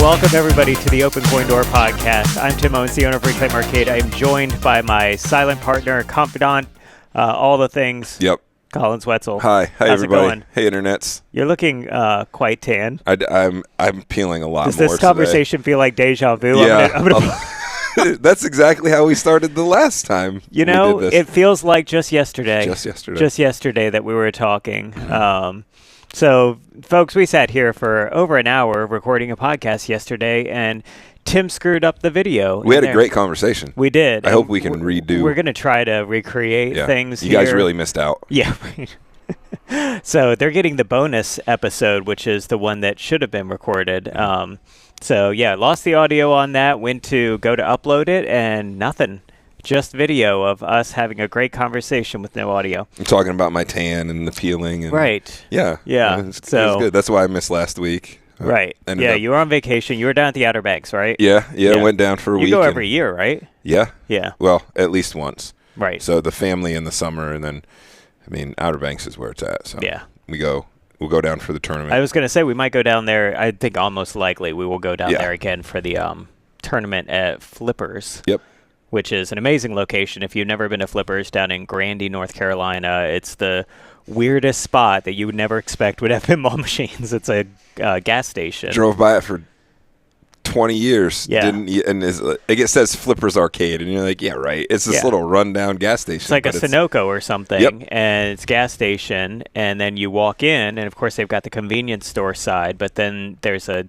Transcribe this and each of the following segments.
Welcome, everybody, to the Open Coin Door podcast. I'm Tim Owens, the owner of Reclaim Arcade. I am joined by my silent partner, confidant, all the things. Yep. Colin Swetzel. Hi How's everybody. It going? Hey, internets. You're looking quite tan. I'm peeling a lot Does more this conversation feel like deja vu? Yeah. I'm gonna That's exactly how we started the last time. You know, we did it feels like just yesterday. Just yesterday that we were talking. So, folks, we sat here for over an hour recording a podcast yesterday, and Tim screwed up the video. We had a great conversation. We did. I hope we can redo. We're going to try to recreate things You here. guys really missed out. Yeah. So they're getting the bonus episode, which is the one that should have been recorded. So, yeah, lost the audio on that, went to go to upload it, and nothing. Just video of us having a great conversation with no audio. I'm talking about my tan and the peeling. And Right. Yeah. Yeah. It was good. That's why I missed last week. Right. Yeah, you were on vacation. You were down at the Outer Banks, right? Yeah. I went down for a week. You go every year, right? Yeah. Yeah. Well, at least once. Right. So the family in the summer, and then, Outer Banks is where it's at. So yeah. We'll go down for the tournament. I was going to say we might go down there. I think almost likely we will go down there again for the tournament at Flippers. Yep. Which is an amazing location. If you've never been to Flippers down in Grandy, North Carolina, it's the weirdest spot that you would never expect would have pinball machines. It's a gas station. Drove by it for 20 years. Yeah. It says Flippers Arcade, and you're like, yeah, right. It's this little rundown gas station. It's like a Sunoco or something, Yep. and it's gas station, and then you walk in, and of course they've got the convenience store side, but then there's a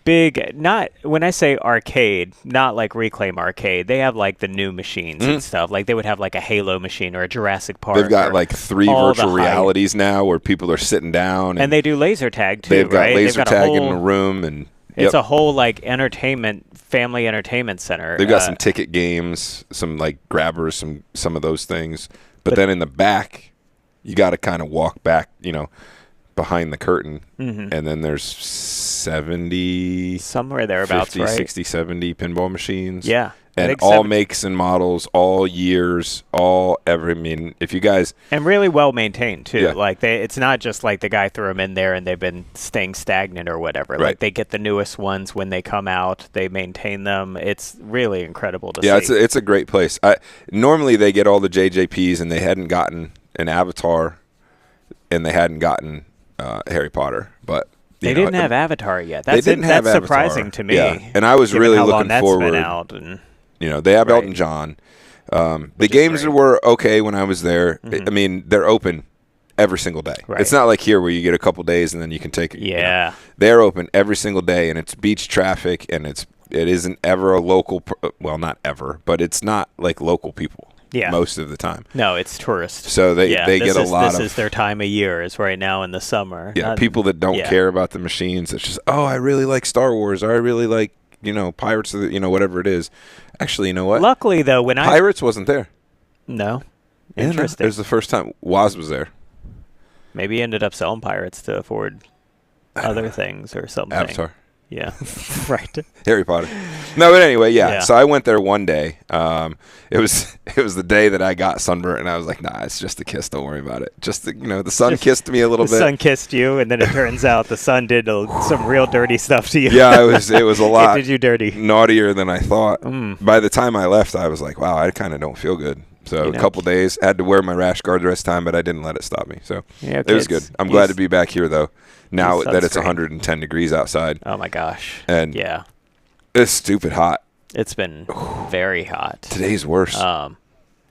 big, not when I say arcade, not like Reclaim Arcade. They have like the new machines and stuff. Like they would have like a Halo machine or a Jurassic Park. They've got like 3 virtual realities now where people are sitting down. And they do laser tag too, they've got right? laser tag in the room. And it's a whole like family entertainment center. They've got some ticket games, some like grabbers, some of those things. But then in the back, you got to kind of walk back, behind the curtain, and then there's 70 somewhere thereabouts, 50, 60, 70 pinball machines. Yeah. And all makes and models, all years, if you guys... And really well maintained, too. Yeah. Like, it's not just like the guy threw them in there and they've been staying stagnant or whatever. Right. Like, they get the newest ones when they come out. They maintain them. It's really incredible to see. Yeah, it's a great place. Normally, they get all the JJPs and they hadn't gotten an Avatar and they hadn't gotten Harry Potter, but... They didn't have Avatar yet. That's surprising to me. Yeah. And I was really looking forward. Been out and, they have Elton John. The games were okay when I was there. They're open every single day. Right. It's not like here where you get a couple days and then you can take it. Yeah. They're open every single day, and it's beach traffic, and it isn't ever a local. Well, not ever, but it's not like local people. Yeah. Most of the time. No, it's tourists. So they get a lot of... This is their time of year, is right now in the summer. Yeah, people that don't care about the machines. It's just, I really like Star Wars. Or I really like, Pirates of the, whatever it is. Actually, you know what? Luckily, though, Pirates wasn't there. No. Interesting. It was the first time. Woz was there. Maybe he ended up selling Pirates to afford other things or something. Avatar. Yeah, right. Harry Potter. No, but anyway, yeah. So I went there one day. It was the day that I got sunburnt, and I was like, nah, it's just a kiss. Don't worry about it. Just the sun kissed me a little bit. The sun kissed you, and then it turns out the sun did some real dirty stuff to you. Yeah, it was a lot. It did you dirty. Naughtier than I thought. By the time I left, I was like, wow, I kind of don't feel good. So a couple days, had to wear my rash guard the rest of the time, but I didn't let it stop me. So it was good. I'm glad to be back here, though. Now that it's 110 degrees outside. Oh, my gosh. And it's stupid hot. It's been very hot. Today's worse.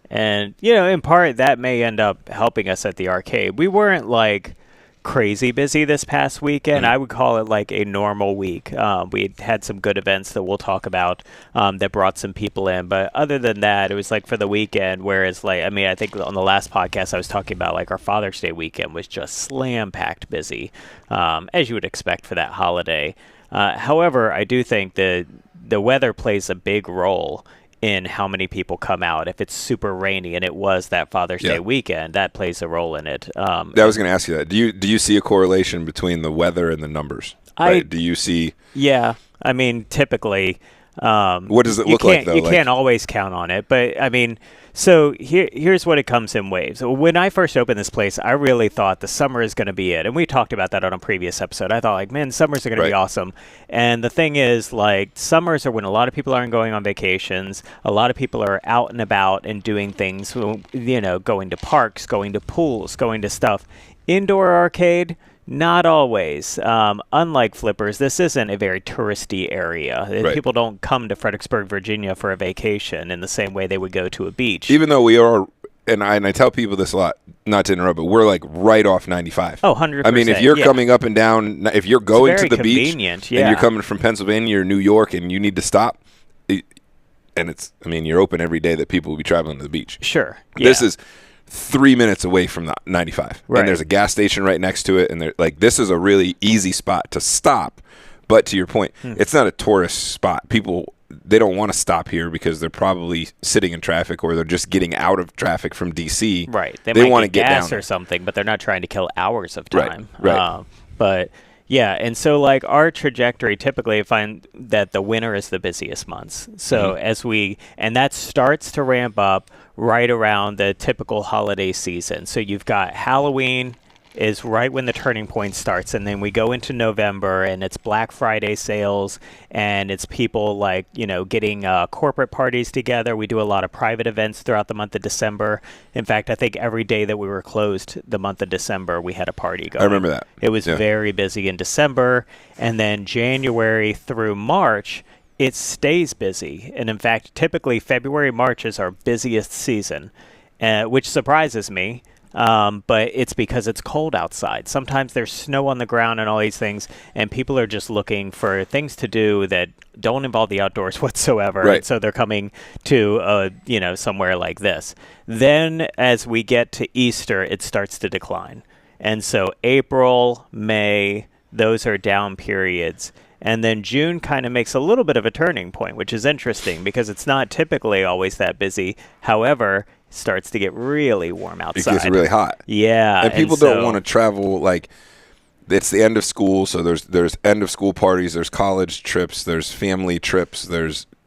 And, in part, that may end up helping us at the arcade. We weren't, like, crazy busy this past weekend. I would call it, like, a normal week. We had some good events that we'll talk about that brought some people in. But other than that, it was, like, for the weekend, whereas, like, I think on the last podcast I was talking about, like, our Father's Day weekend was just slam-packed busy, as you would expect for that holiday. However, I do think that the weather plays a big role in how many people come out. If it's super rainy, and it was that Father's Day weekend, that plays a role in it. I was going to ask you that. Do you see a correlation between the weather and the numbers? Right? Do you see? Yeah. Typically, What does it look like, though? You can't always count on it, but I mean, so here's what it comes in waves. When I first opened this place, I really thought the summer is going to be it, and we talked about that on a previous episode. I thought, like, man, summers are going to be awesome. And the thing is, like, summers are when a lot of people aren't going on vacations. A lot of people are out and about and doing things, you know, going to parks, going to pools, going to stuff. Indoor arcade, not always. Unlike Flippers, this isn't a very touristy area. Right. People don't come to Fredericksburg, Virginia for a vacation in the same way they would go to a beach. Even though we are, and I tell people this a lot, not to interrupt, but we're like right off 95. Oh, 100%. I mean, if you're coming up and down, if you're going to the beach and you're coming from Pennsylvania or New York and you need to stop, and you're open every day that people will be traveling to the beach. Sure. This is 3 minutes away from the 95, right. And there's a gas station right next to it, and this is a really easy spot to stop. But to your point, it's not a tourist spot. People, they don't want to stop here because they're probably sitting in traffic or they're just getting out of traffic from DC. Right. They want to get gas down or something, but they're not trying to kill hours of time. Right. But yeah, and so like our trajectory, typically I find that the winter is the busiest months. So and that starts to ramp up right around the typical holiday season. So you've got Halloween is right when the turning point starts, and then we go into November and it's Black Friday sales, and it's people like, you know, getting corporate parties together. We do a lot of private events throughout the month of December. In fact, I think every day that we were closed the month of December, we had a party going. I remember that. It was very busy in December, and then January through March, it stays busy. And in fact, typically February, March is our busiest season, which surprises me. But it's because it's cold outside. Sometimes there's snow on the ground and all these things, and people are just looking for things to do that don't involve the outdoors whatsoever. Right. And so they're coming to, somewhere like this. Then as we get to Easter, it starts to decline. And so April, May, those are down periods. And then June kind of makes a little bit of a turning point, which is interesting because it's not typically always that busy. However, it starts to get really warm outside. It gets really hot. Yeah. And people don't want to travel. Like, it's the end of school, so there's end of school parties, there's college trips, there's family trips,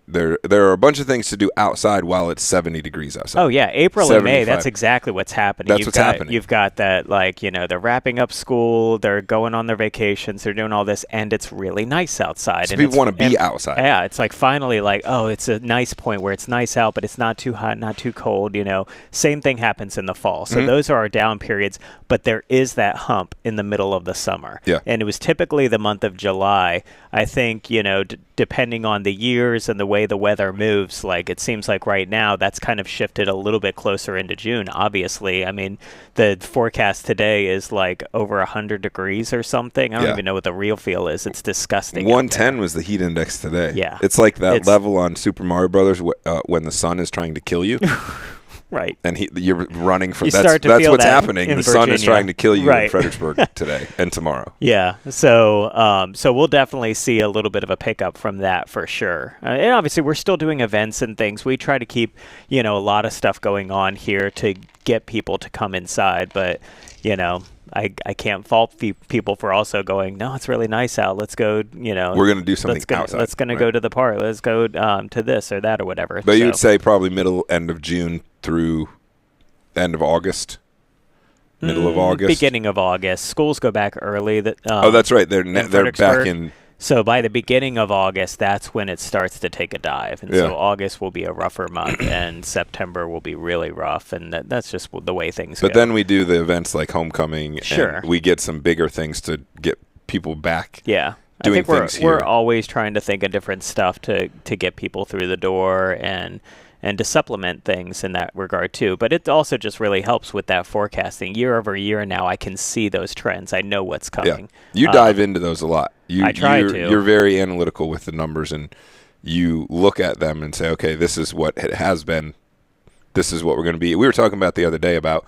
there are a bunch of things to do outside while it's 70 degrees outside. Oh, yeah. April and May, that's exactly what's happening. That's what's happening. You've got that, like, they're wrapping up school, they're going on their vacations, they're doing all this, and it's really nice outside. So people want to be outside. Yeah, it's like finally like, oh, it's a nice point where it's nice out, but it's not too hot, not too cold, Same thing happens in the fall. So those are our down periods, but there is that hump in the middle of the summer. Yeah. And it was typically the month of July. I think, depending on the years and the way the weather moves, like it seems like right now that's kind of shifted a little bit closer into June, obviously. I mean, the forecast today is like over 100 degrees or something. I don't even know what the real feel is. It's disgusting. 110 was the heat index today. Yeah. It's like that level on Super Mario Brothers when the sun is trying to kill you. Right. And you're running from that's what's happening. The sun is trying to kill you in Fredericksburg today and tomorrow. Yeah. So we'll definitely see a little bit of a pickup from that for sure. And obviously we're still doing events and things. We try to keep, a lot of stuff going on here to get people to come inside, but I can't fault people for also going, no, it's really nice out. Let's go, we're going to do something outside. Let's go to the park. Let's go to this or that or whatever. But you would say probably end of June through end of August, middle of August, beginning of August. Schools go back early. That's right. They're back in. So by the beginning of August, that's when it starts to take a dive. And so August will be a rougher month, and September will be really rough. And that's just the way things go. But then we do the events like Homecoming. Sure. And we get some bigger things to get people back. Yeah. Doing I think things we're always trying to think of different stuff to get people through the door and to supplement things in that regard too. But it also just really helps with that forecasting. Year over year now, I can see those trends. I know what's coming. Yeah. You dive into those a lot. I try to. You're very analytical with the numbers, and you look at them and say, okay, this is what it has been. This is what we're going to be. We were talking about the other day about,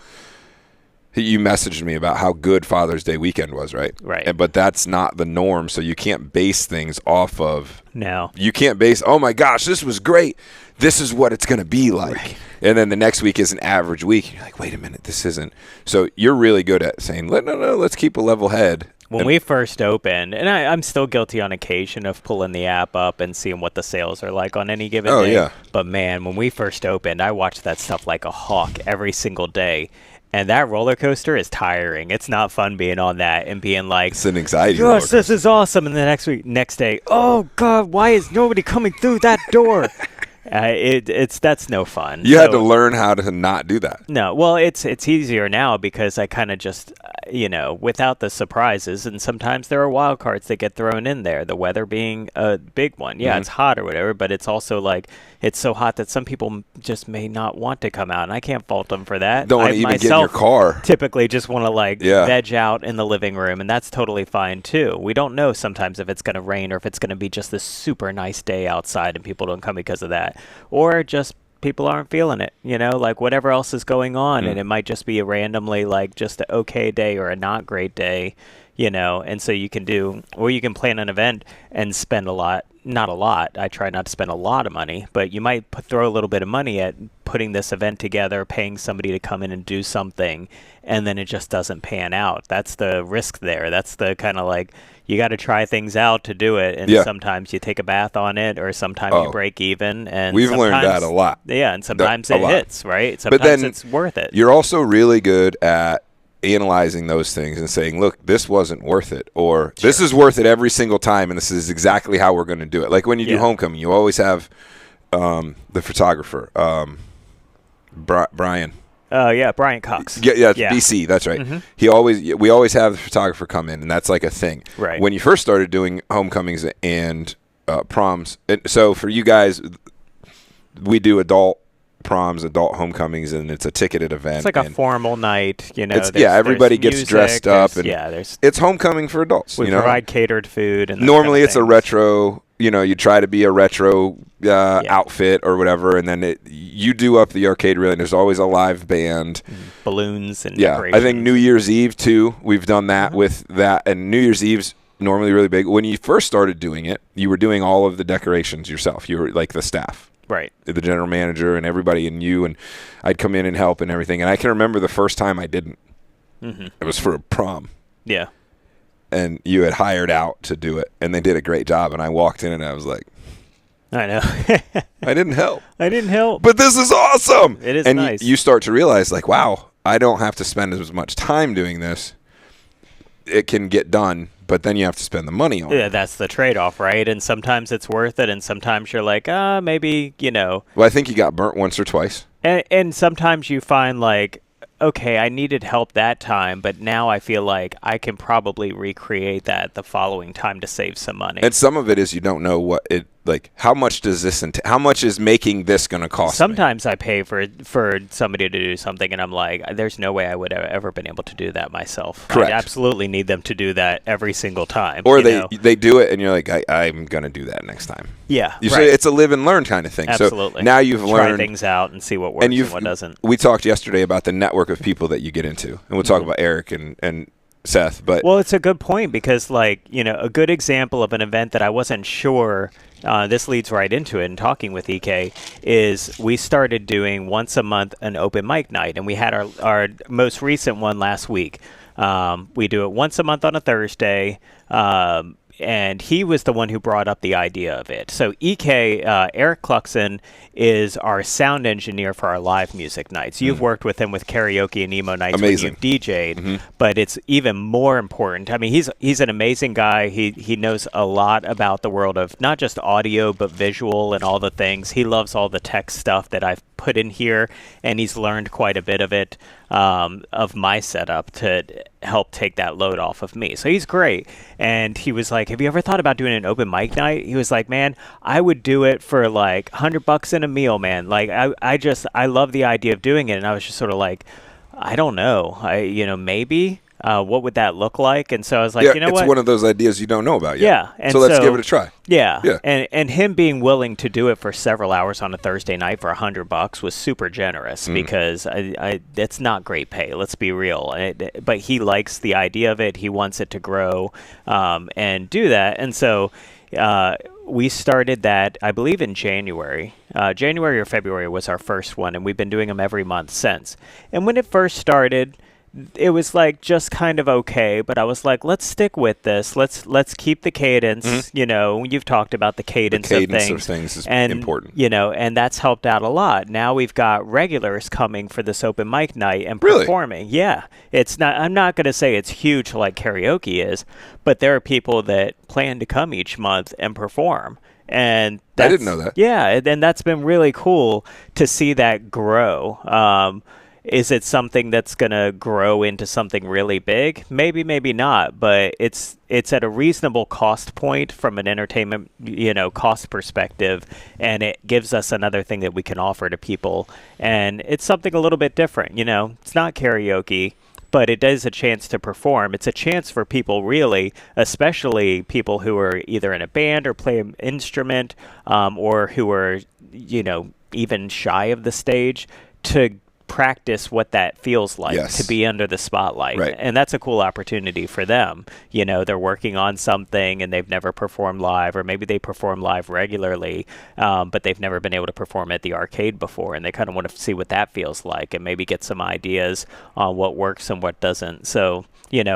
you messaged me about how good Father's Day weekend was, right? Right. But that's not the norm, so you can't base things off of. No. You can't base, oh my gosh, this was great. This is what it's going to be like. Right. And then the next week is an average week. You're like, wait a minute, this isn't. So you're really good at saying, no, let's keep a level head. When we first opened, and I'm still guilty on occasion of pulling the app up and seeing what the sales are like on any given day. Yeah. But man, when we first opened, I watched that stuff like a hawk every single day. And that roller coaster is tiring. It's not fun being on that and being like, it's an anxiety roller coaster. This is awesome. And the next day, oh God, why is nobody coming through that door? That's no fun. You had to learn how to not do that. No, well, it's easier now because I kind of just, without the surprises, and sometimes there are wild cards that get thrown in there. The weather being a big one. Yeah, It's hot or whatever, but it's also like it's so hot that some people just may not want to come out, and I can't fault them for that. Don't want to even get in your car. Typically, just want to veg out in the living room, and that's totally fine too. We don't know sometimes if it's going to rain or if it's going to be just this super nice day outside, and people don't come because of that. Or just people aren't feeling it, like whatever else is going on. And it might just be a randomly like just an okay day or a not great day, and so you can plan an event and spend not a lot. I try not to spend a lot of money, but you might throw a little bit of money at putting this event together, paying somebody to come in and do something, and then it just doesn't pan out. That's the risk there. That's the kind of like, you got to try things out to do it, and sometimes you take a bath on it, or sometimes you break even. And we've learned that a lot. Yeah, and sometimes it hits, right? Sometimes it's worth it. You're also really good at analyzing those things and saying, look, this wasn't worth it, or this is worth it every single time, and this is exactly how we're going to do it. Like when you do homecoming, you always have the photographer, Brian. Oh, yeah, Brian Cox. Yeah, BC, that's right. Mm-hmm. We always have the photographer come in, and that's like a thing. Right. When you first started doing homecomings and proms, so for you guys, we do adult proms, adult homecomings, and it's a ticketed event. It's like a formal night, everybody gets music, dressed up, and it's homecoming for adults. We provide catered food, and normally it's a retro. You try to be a retro outfit or whatever, and then you do up the arcade really, and there's always a live band. Balloons and decorations. I think New Year's Eve, too, we've done that with that, and New Year's Eve's normally really big. When you first started doing it, you were doing all of the decorations yourself. You were like the staff. Right. The general manager and everybody and you, and I'd come in and help and everything. And I can remember the first time I didn't. Mm-hmm. It was for a prom. Yeah. And you had hired out to do it, and they did a great job. And I walked in, and I was like, I know. I didn't help. But this is awesome. It is and nice. And you start to realize, like, wow, I don't have to spend as much time doing this. It can get done, but then you have to spend the money on it. Yeah, that's the trade-off, right? And sometimes it's worth it, and sometimes you're like, maybe, Well, I think you got burnt once or twice. And sometimes you find, like, okay, I needed help that time, but now I feel like I can probably recreate that the following time to save some money. And some of it is you don't know what it, like, how much does this, how much is making this going to cost Sometimes I pay for somebody to do something, and I'm like, there's no way I would have ever been able to do that myself. Correct. I absolutely need them to do that every single time. Or they do it, and you're like, I'm going to do that next time. Yeah, you say it's a live and learn kind of thing. Absolutely. So now you've learned. Try things out and see what works and what doesn't. We talked yesterday about the network of people that you get into, and we'll talk about Eric and Seth. But well, it's a good point because, like, a good example of an event that I wasn't sure. This leads right into it. And talking with EK is we started doing once a month an open mic night, and we had our most recent one last week. We do it once a month on a Thursday. And he was the one who brought up the idea of it. So EK, Eric Cluxon, is our sound engineer for our live music nights. You've worked with him with karaoke and emo nights when you've DJ'd, but it's even more important. I mean, he's an amazing guy. He knows a lot about the world of not just audio, but visual and all the things. He loves all the tech stuff that I've put in here, and he's learned quite a bit of it, of my setup to help take that load off of me. So he's great. And he was like, have you ever thought about doing an open mic night? He was like, man, I would do it for like $100 in a meal, man. Like I love the idea of doing it. And I was just sort of like, I don't know. Maybe. What would that look like? And so I was like, you know what? It's one of those ideas you don't know about yet. Yeah. And so let's give it a try. Yeah. And him being willing to do it for several hours on a Thursday night for $100 was super generous because it's not great pay. Let's be real. But he likes the idea of it. He wants it to grow and do that. And so we started that, I believe, in January. January or February was our first one, and we've been doing them every month since. And when it first started, it was like just kind of okay, but I was like, let's stick with this. Let's keep the cadence. Mm-hmm. You know, you've talked about the cadence of things is important. You know, and that's helped out a lot. Now we've got regulars coming for this open mic night and Really? performing. Yeah, it's not. I'm not going to say it's huge like karaoke is, but there are people that plan to come each month and perform. And I didn't know that. Yeah, and that's been really cool to see that grow. Is it something that's going to grow into something really big? Maybe, maybe not, but it's at a reasonable cost point from an entertainment, cost perspective, and it gives us another thing that we can offer to people, and it's something a little bit different, It's not karaoke, but it is a chance to perform. It's a chance for people, really, especially people who are either in a band or play an instrument, or who are, even shy of the stage, to practice what that feels like to be under the spotlight. Right. And that's a cool opportunity for them. They're working on something and they've never performed live, or maybe they perform live regularly, but they've never been able to perform at the arcade before, and they kind of want to see what that feels like and maybe get some ideas on what works and what doesn't. So,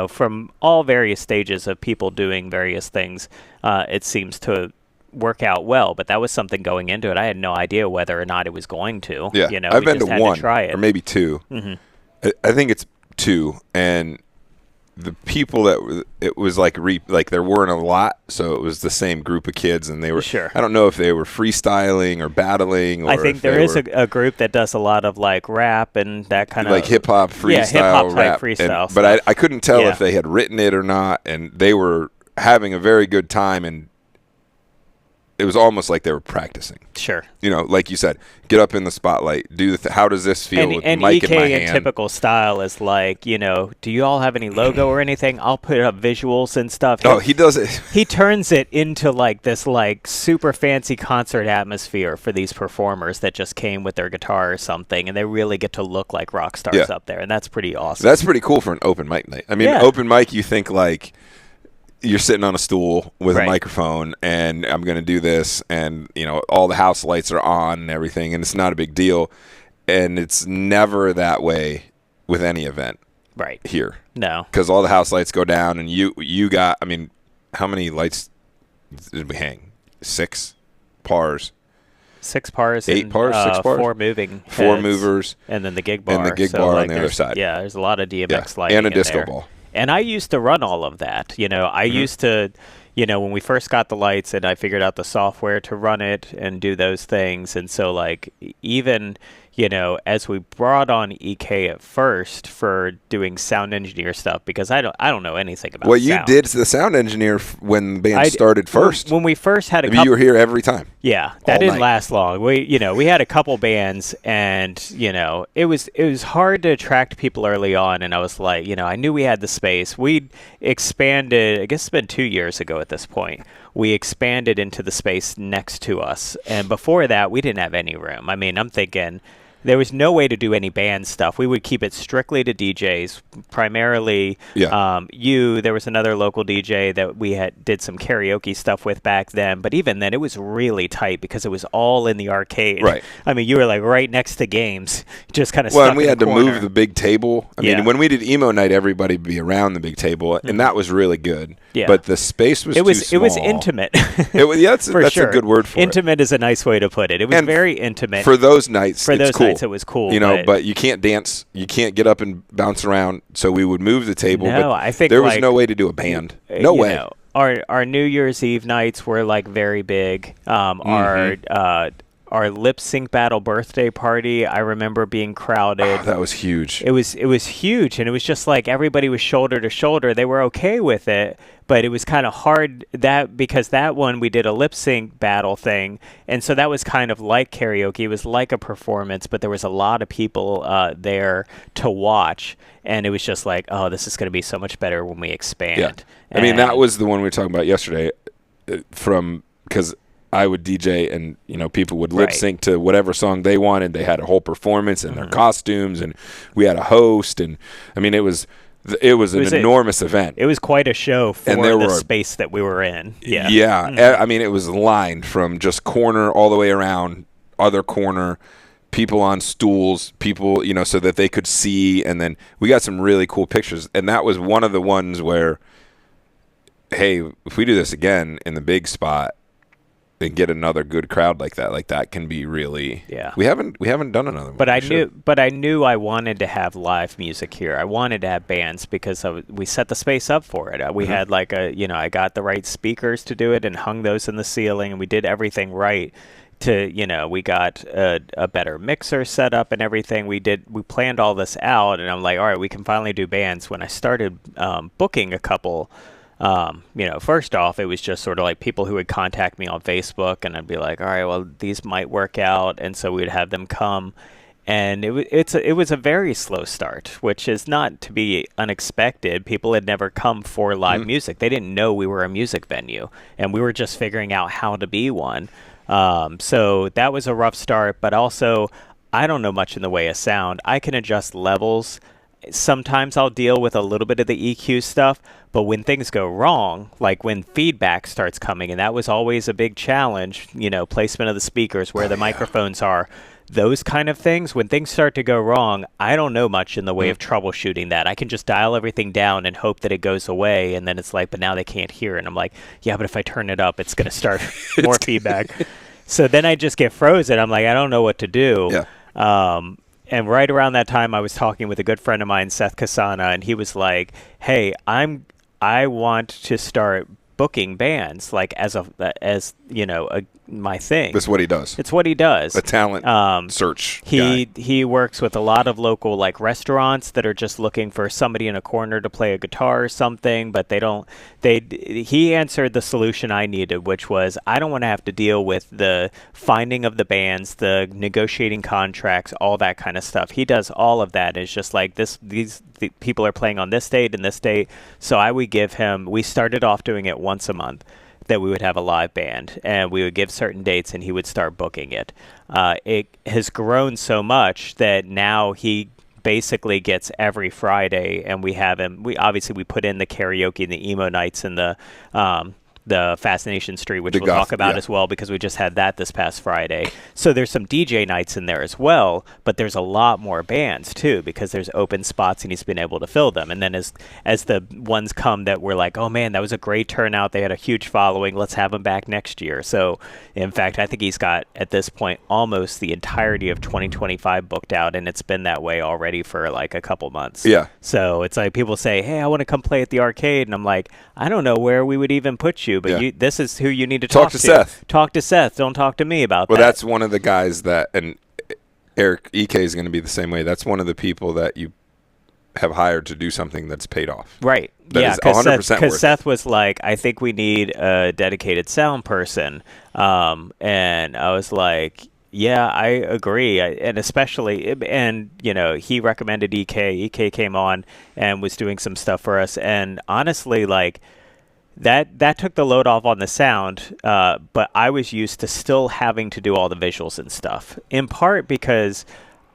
from all various stages of people doing various things, it seems to work out well, but that was something going into it. I had no idea whether or not it was going to. Yeah, I've been to one or maybe two. Mm-hmm. I think it's two, and the people that it was like there weren't a lot, so it was the same group of kids, and they were. Sure. I don't know if they were freestyling or battling. Or I think there is a group that does a lot of like rap and that kind of like hip hop freestyle, hip-hop rap, type freestyle. But I couldn't tell if they had written it or not, and they were having a very good time, and it was almost like they were practicing. Sure. Like you said, get up in the spotlight. Do how does this feel with the mic in my hand? In typical style is like, do you all have any logo or anything? I'll put up visuals and stuff. He does it. He turns it into like this like super fancy concert atmosphere for these performers that just came with their guitar or something, and they really get to look like rock stars up there, and that's pretty awesome. That's pretty cool for an open mic night. I mean, open mic, you think like you're sitting on a stool with a microphone, and I'm going to do this, and all the house lights are on and everything, and it's not a big deal, and it's never that way with any event here. No, because all the house lights go down, and you got, I mean, how many lights did we hang? 6 pars. 6 pars. 8 pars, 6 pars. 4 moving. 4 movers. And then the gig bar. And the gig bar on the other side. Yeah, there's a lot of DMX lighting and a disco there. ball. And I used to run all of that. I used to, when we first got the lights and I figured out the software to run it and do those things. And so, like, even, as we brought on EK at first for doing sound engineer stuff, because I don't know anything about sound. You did the sound engineer when the band started first. When we first had you were here every time. Yeah, that didn't last long. We had a couple bands, and it was hard to attract people early on. And I was like, I knew we had the space. We expanded. I guess it's been 2 years ago at this point. We expanded into the space next to us, and before that, we didn't have any room. I mean, I'm thinking there was no way to do any band stuff. We would keep it strictly to DJs, primarily. Yeah. There was another local DJ that we did some karaoke stuff with back then, but even then it was really tight because it was all in the arcade. Right. I mean, you were like right next to games, just kind of stuck and we had to corner. move the big table. I mean, when we did emo night, everybody would be around the big table, and that was really good. Yeah. But the space was too small. It was intimate. That's sure. a good word for intimate is a nice way to put it. It was very intimate. For those nights, it was cool. But you can't dance. You can't get up and bounce around. So we would move the table. No, but I think there was no way to do a band. No way. Our New Year's Eve nights were like very big. Our lip sync battle birthday party, I remember being crowded. Oh, that was huge. It was huge, and it was just like everybody was shoulder to shoulder. They were okay with it, but it was kind of hard because that one we did a lip sync battle thing, and so that was kind of like karaoke. It was like a performance, but there was a lot of people there to watch, and it was just like, oh, this is going to be so much better when we expand. Yeah. I mean, that was the one we were talking about yesterday, because I would DJ, and people would lip sync to whatever song they wanted. They had a whole performance and their costumes, and we had a host, and I mean it was an enormous event. It was quite a show for the space that we were in. Yeah. I mean it was lined from just corner all the way around, other corner people on stools, people, so that they could see. And then we got some really cool pictures. And that was one of the ones where, hey, if we do this again in the big spot and get another good crowd like that can be really. Yeah. We haven't done another one. But I knew I wanted to have live music here. I wanted to have bands because we set the space up for it. We had I got the right speakers to do it and hung those in the ceiling, and we did everything right. We got a better mixer set up and everything. We planned all this out, and I'm like, all right, we can finally do bands. When I started booking a couple, first off, it was just sort of like people who would contact me on Facebook, and I'd be like, all right, well, these might work out, and so we'd have them come. And it was a very slow start, which is not to be unexpected. People had never come for live music. They didn't know we were a music venue, and we were just figuring out how to be one. So that was a rough start, but also I don't know much in the way of sound. I can adjust levels. Sometimes I'll deal with a little bit of the EQ stuff, but when things go wrong, like when feedback starts coming, and that was always a big challenge, placement of the speakers, where the microphones are, those kind of things, when things start to go wrong, I don't know much in the way of troubleshooting that. I can just dial everything down and hope that it goes away, and then it's like, but now they can't hear it. And I'm like, yeah, but if I turn it up, it's going to start more feedback. So then I just get frozen. I'm like, I don't know what to do. Yeah. And right around that time, I was talking with a good friend of mine, Seth Kasana, and he was like, hey, I want to start booking bands, like as my thing. That's what he does. It's what he does. A talent search guy. He works with a lot of local like restaurants that are just looking for somebody in a corner to play a guitar or something, but he answered the solution I needed, which was I don't want to have to deal with the finding of the bands, the negotiating contracts, all that kind of stuff. He does all of that. It's just like the people are playing on this date and this date. So we started off doing it once a month, that we would have a live band, and we would give certain dates, and he would start booking it. It has grown so much that now he basically gets every Friday, and we have him. We put in the karaoke and the emo nights and the Fascination Street, which we'll talk about as well, because we just had that this past Friday. So there's some DJ nights in there as well, but there's a lot more bands too, because there's open spots and he's been able to fill them. And then as the ones come that we're like, oh man, that was a great turnout, they had a huge following, let's have them back next year. So in fact, I think he's got at this point almost the entirety of 2025 booked out, and it's been that way already for like a couple months. Yeah. So it's like people say, hey, I want to come play at the arcade, and I'm like, I don't know where we would even put you. But this is who you need to talk to. Seth. Talk to Seth. Don't talk to me about that. Well, that's one of the guys that, and Eric EK is going to be the same way. That's one of the people that you have hired to do something that's paid off. Right. That is 100% because Seth was like, I think we need a dedicated sound person. And I was like, yeah, I agree. And especially, he recommended EK. EK came on and was doing some stuff for us. And honestly, like, that took the load off on the sound, but I was used to still having to do all the visuals and stuff, in part because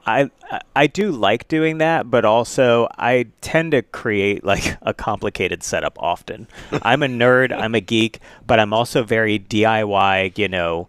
I do like doing that, but also I tend to create like a complicated setup often. I'm a nerd, I'm a geek, but I'm also very DIY,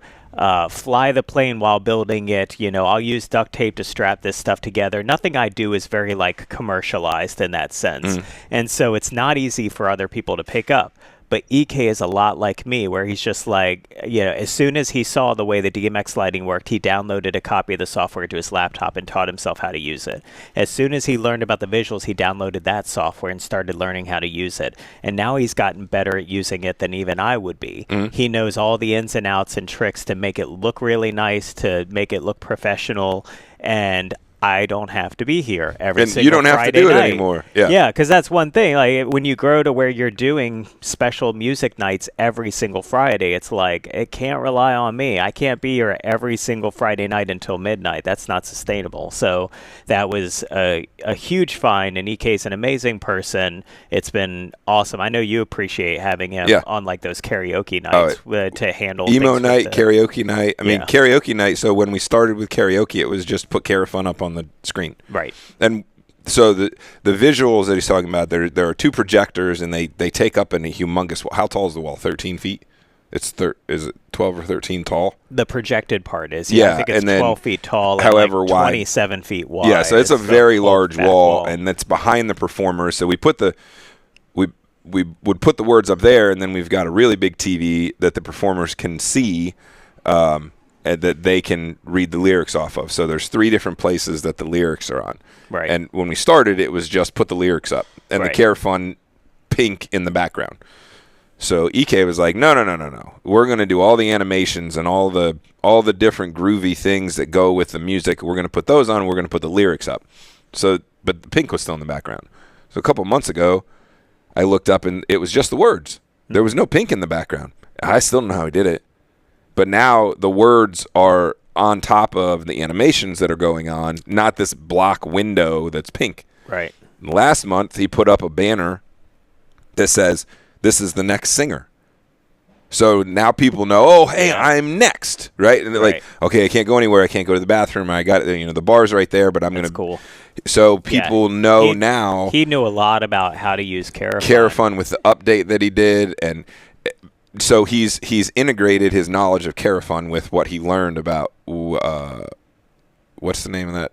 fly the plane while building it. I'll use duct tape to strap this stuff together. Nothing I do is very like commercialized in that sense. And so it's not easy for other people to pick up. But EK is a lot like me, where he's just like, as soon as he saw the way the DMX lighting worked, he downloaded a copy of the software to his laptop and taught himself how to use it. As soon as he learned about the visuals, he downloaded that software and started learning how to use it. And now he's gotten better at using it than even I would be. He knows all the ins and outs and tricks to make it look really nice, to make it look professional, and I don't have to be here every single Friday night. And you don't have to do it anymore. Yeah, because that's one thing. Like when you grow to where you're doing special music nights every single Friday, it's like it can't rely on me. I can't be here every single Friday night until midnight. That's not sustainable. So that was a huge find, and EK's an amazing person. It's been awesome. I know you appreciate having him on like those karaoke nights to handle emo night, karaoke night. I mean, karaoke night. So when we started with karaoke, it was just put Carafun up on the screen. Right. And so the visuals that he's talking about, there are two projectors, and they take up in a humongous wall. How tall is the wall? 13 feet? is it 12 or 13 tall? The projected part is. Yeah, I think it's and then 12 feet tall however and like 27 feet wide. Yeah, so it's a very large wall, and that's behind the performers. So we would put the words up there, and then we've got a really big TV that the performers can see, and that they can read the lyrics off of. So there's 3 different places that the lyrics are on. Right. And when we started, it was just put the lyrics up, and the Care Fund pink in the background. So EK was like, no. We're going to do all the animations and all the different groovy things that go with the music. We're going to put those on. We're going to put the lyrics up. So, but the pink was still in the background. So a couple months ago, I looked up and it was just the words. There was no pink in the background. I still don't know how he did it. But now the words are on top of the animations that are going on, not this block window that's pink. Right. Last month, he put up a banner that says, "This is the next singer." So now people know, oh, hey, I'm next, right? And they're like, okay, I can't go anywhere. I can't go to the bathroom. I got, the bar's right there, but I'm going to. Cool. So people know now. He knew a lot about how to use Care Fund. Care Fund with the update that he did, and so he's integrated his knowledge of Care Fund with what he learned about what's the name of that?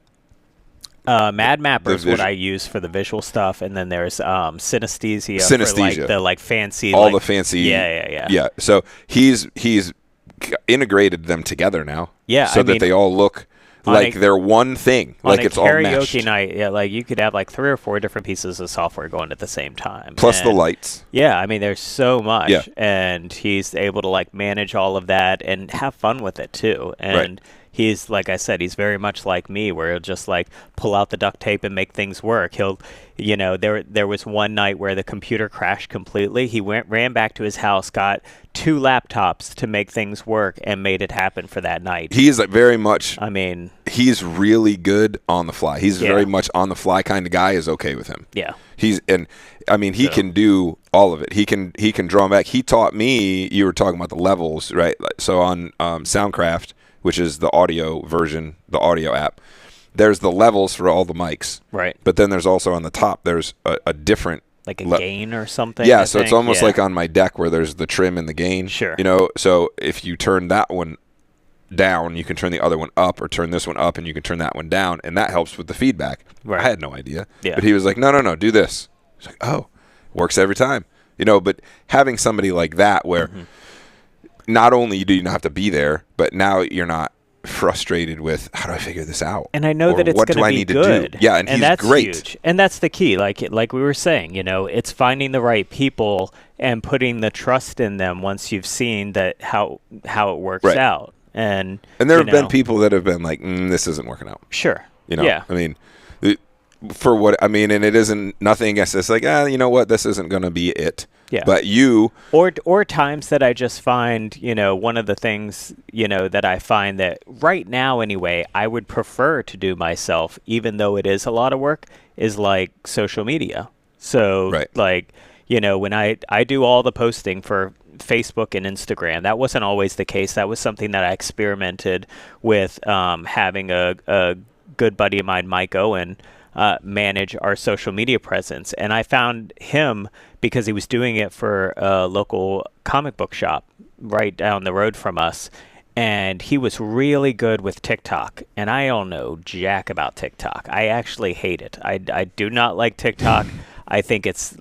Mad Mapper is what I use for the visual stuff, and then there's Synesthesia for like the fancy, all the fancy. Yeah. So he's integrated them together now. Yeah, so that they all look like they're one thing, like it's all meshed. On a karaoke night, like you could have like 3 or 4 different pieces of software going at the same time. Plus the lights. Yeah, I mean, there's so much, and he's able to like manage all of that and have fun with it too. And he's, like I said, he's very much like me, where he'll just like pull out the duct tape and make things work. He'll, there was one night where the computer crashed completely. He ran back to his house, got 2 laptops to make things work, and made it happen for that night. He is very much. I mean, he's really good on the fly. He's very much on the fly kind of guy. Is okay with him. Yeah. He can do all of it. He can draw back. He taught me. You were talking about the levels, right? So on Soundcraft, which is the audio version, the audio app, there's the levels for all the mics. Right. But then there's also on the top, there's a different... Like a gain or something? Yeah, so it's almost like on my deck where there's the trim and the gain. Sure. So if you turn that one down, you can turn the other one up, or turn this one up, and you can turn that one down, and that helps with the feedback. Right. I had no idea. Yeah. But he was like, no, do this. It's like, oh, works every time. But having somebody like that where... Mm-hmm. Not only do you not have to be there, but now you're not frustrated with, how do I figure this out? And I know that it's going to be good. Yeah, and he's that's great. Huge. And that's the key. Like we were saying, it's finding the right people and putting the trust in them once you've seen that how it works out. And there have been people that have been like, this isn't working out. Sure. Yeah. I mean, and it isn't nothing against this. Like, you know what? This isn't going to be it. Yeah. But you... Or times that I just find, one of the things, that I find that right now anyway, I would prefer to do myself, even though it is a lot of work, is like social media. So, when I do all the posting for Facebook and Instagram, that wasn't always the case. That was something that I experimented with, having a good buddy of mine, Mike Owen, manage our social media presence. And I found him because he was doing it for a local comic book shop right down the road from us. And he was really good with TikTok. And I don't know jack about TikTok. I actually hate it. I do not like TikTok. I think it's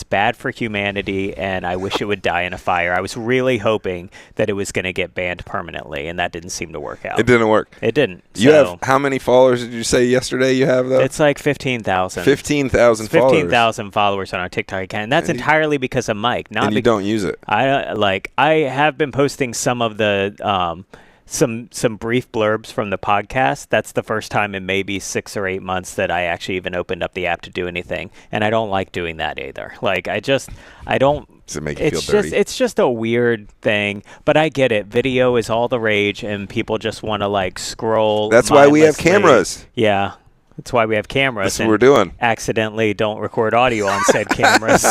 bad for humanity, and I wish it would die in a fire. I was really hoping that it was going to get banned permanently, and that didn't seem to work out. It didn't work. It didn't. You have how many followers did you say yesterday you have, though? It's like 15,000. 15,000 followers. 15,000 followers on our TikTok account, and that's entirely because of Mike. And you don't use it. I have been posting some of the some brief blurbs from the podcast. That's the first time in maybe 6 or 8 months that I actually even opened up the app to do anything, and I don't like doing that either. I don't. Does it make you feel dirty? It's just a weird thing, but I get it. Video is all the rage, and people just want to scroll. That's why we have cameras. Yeah. That's why we have cameras. That's what we're doing. Accidentally don't record audio on said cameras.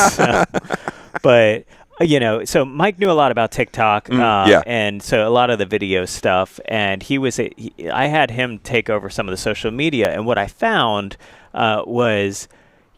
But so Mike knew a lot about TikTok, and so a lot of the video stuff, and I had him take over some of the social media, and what I found was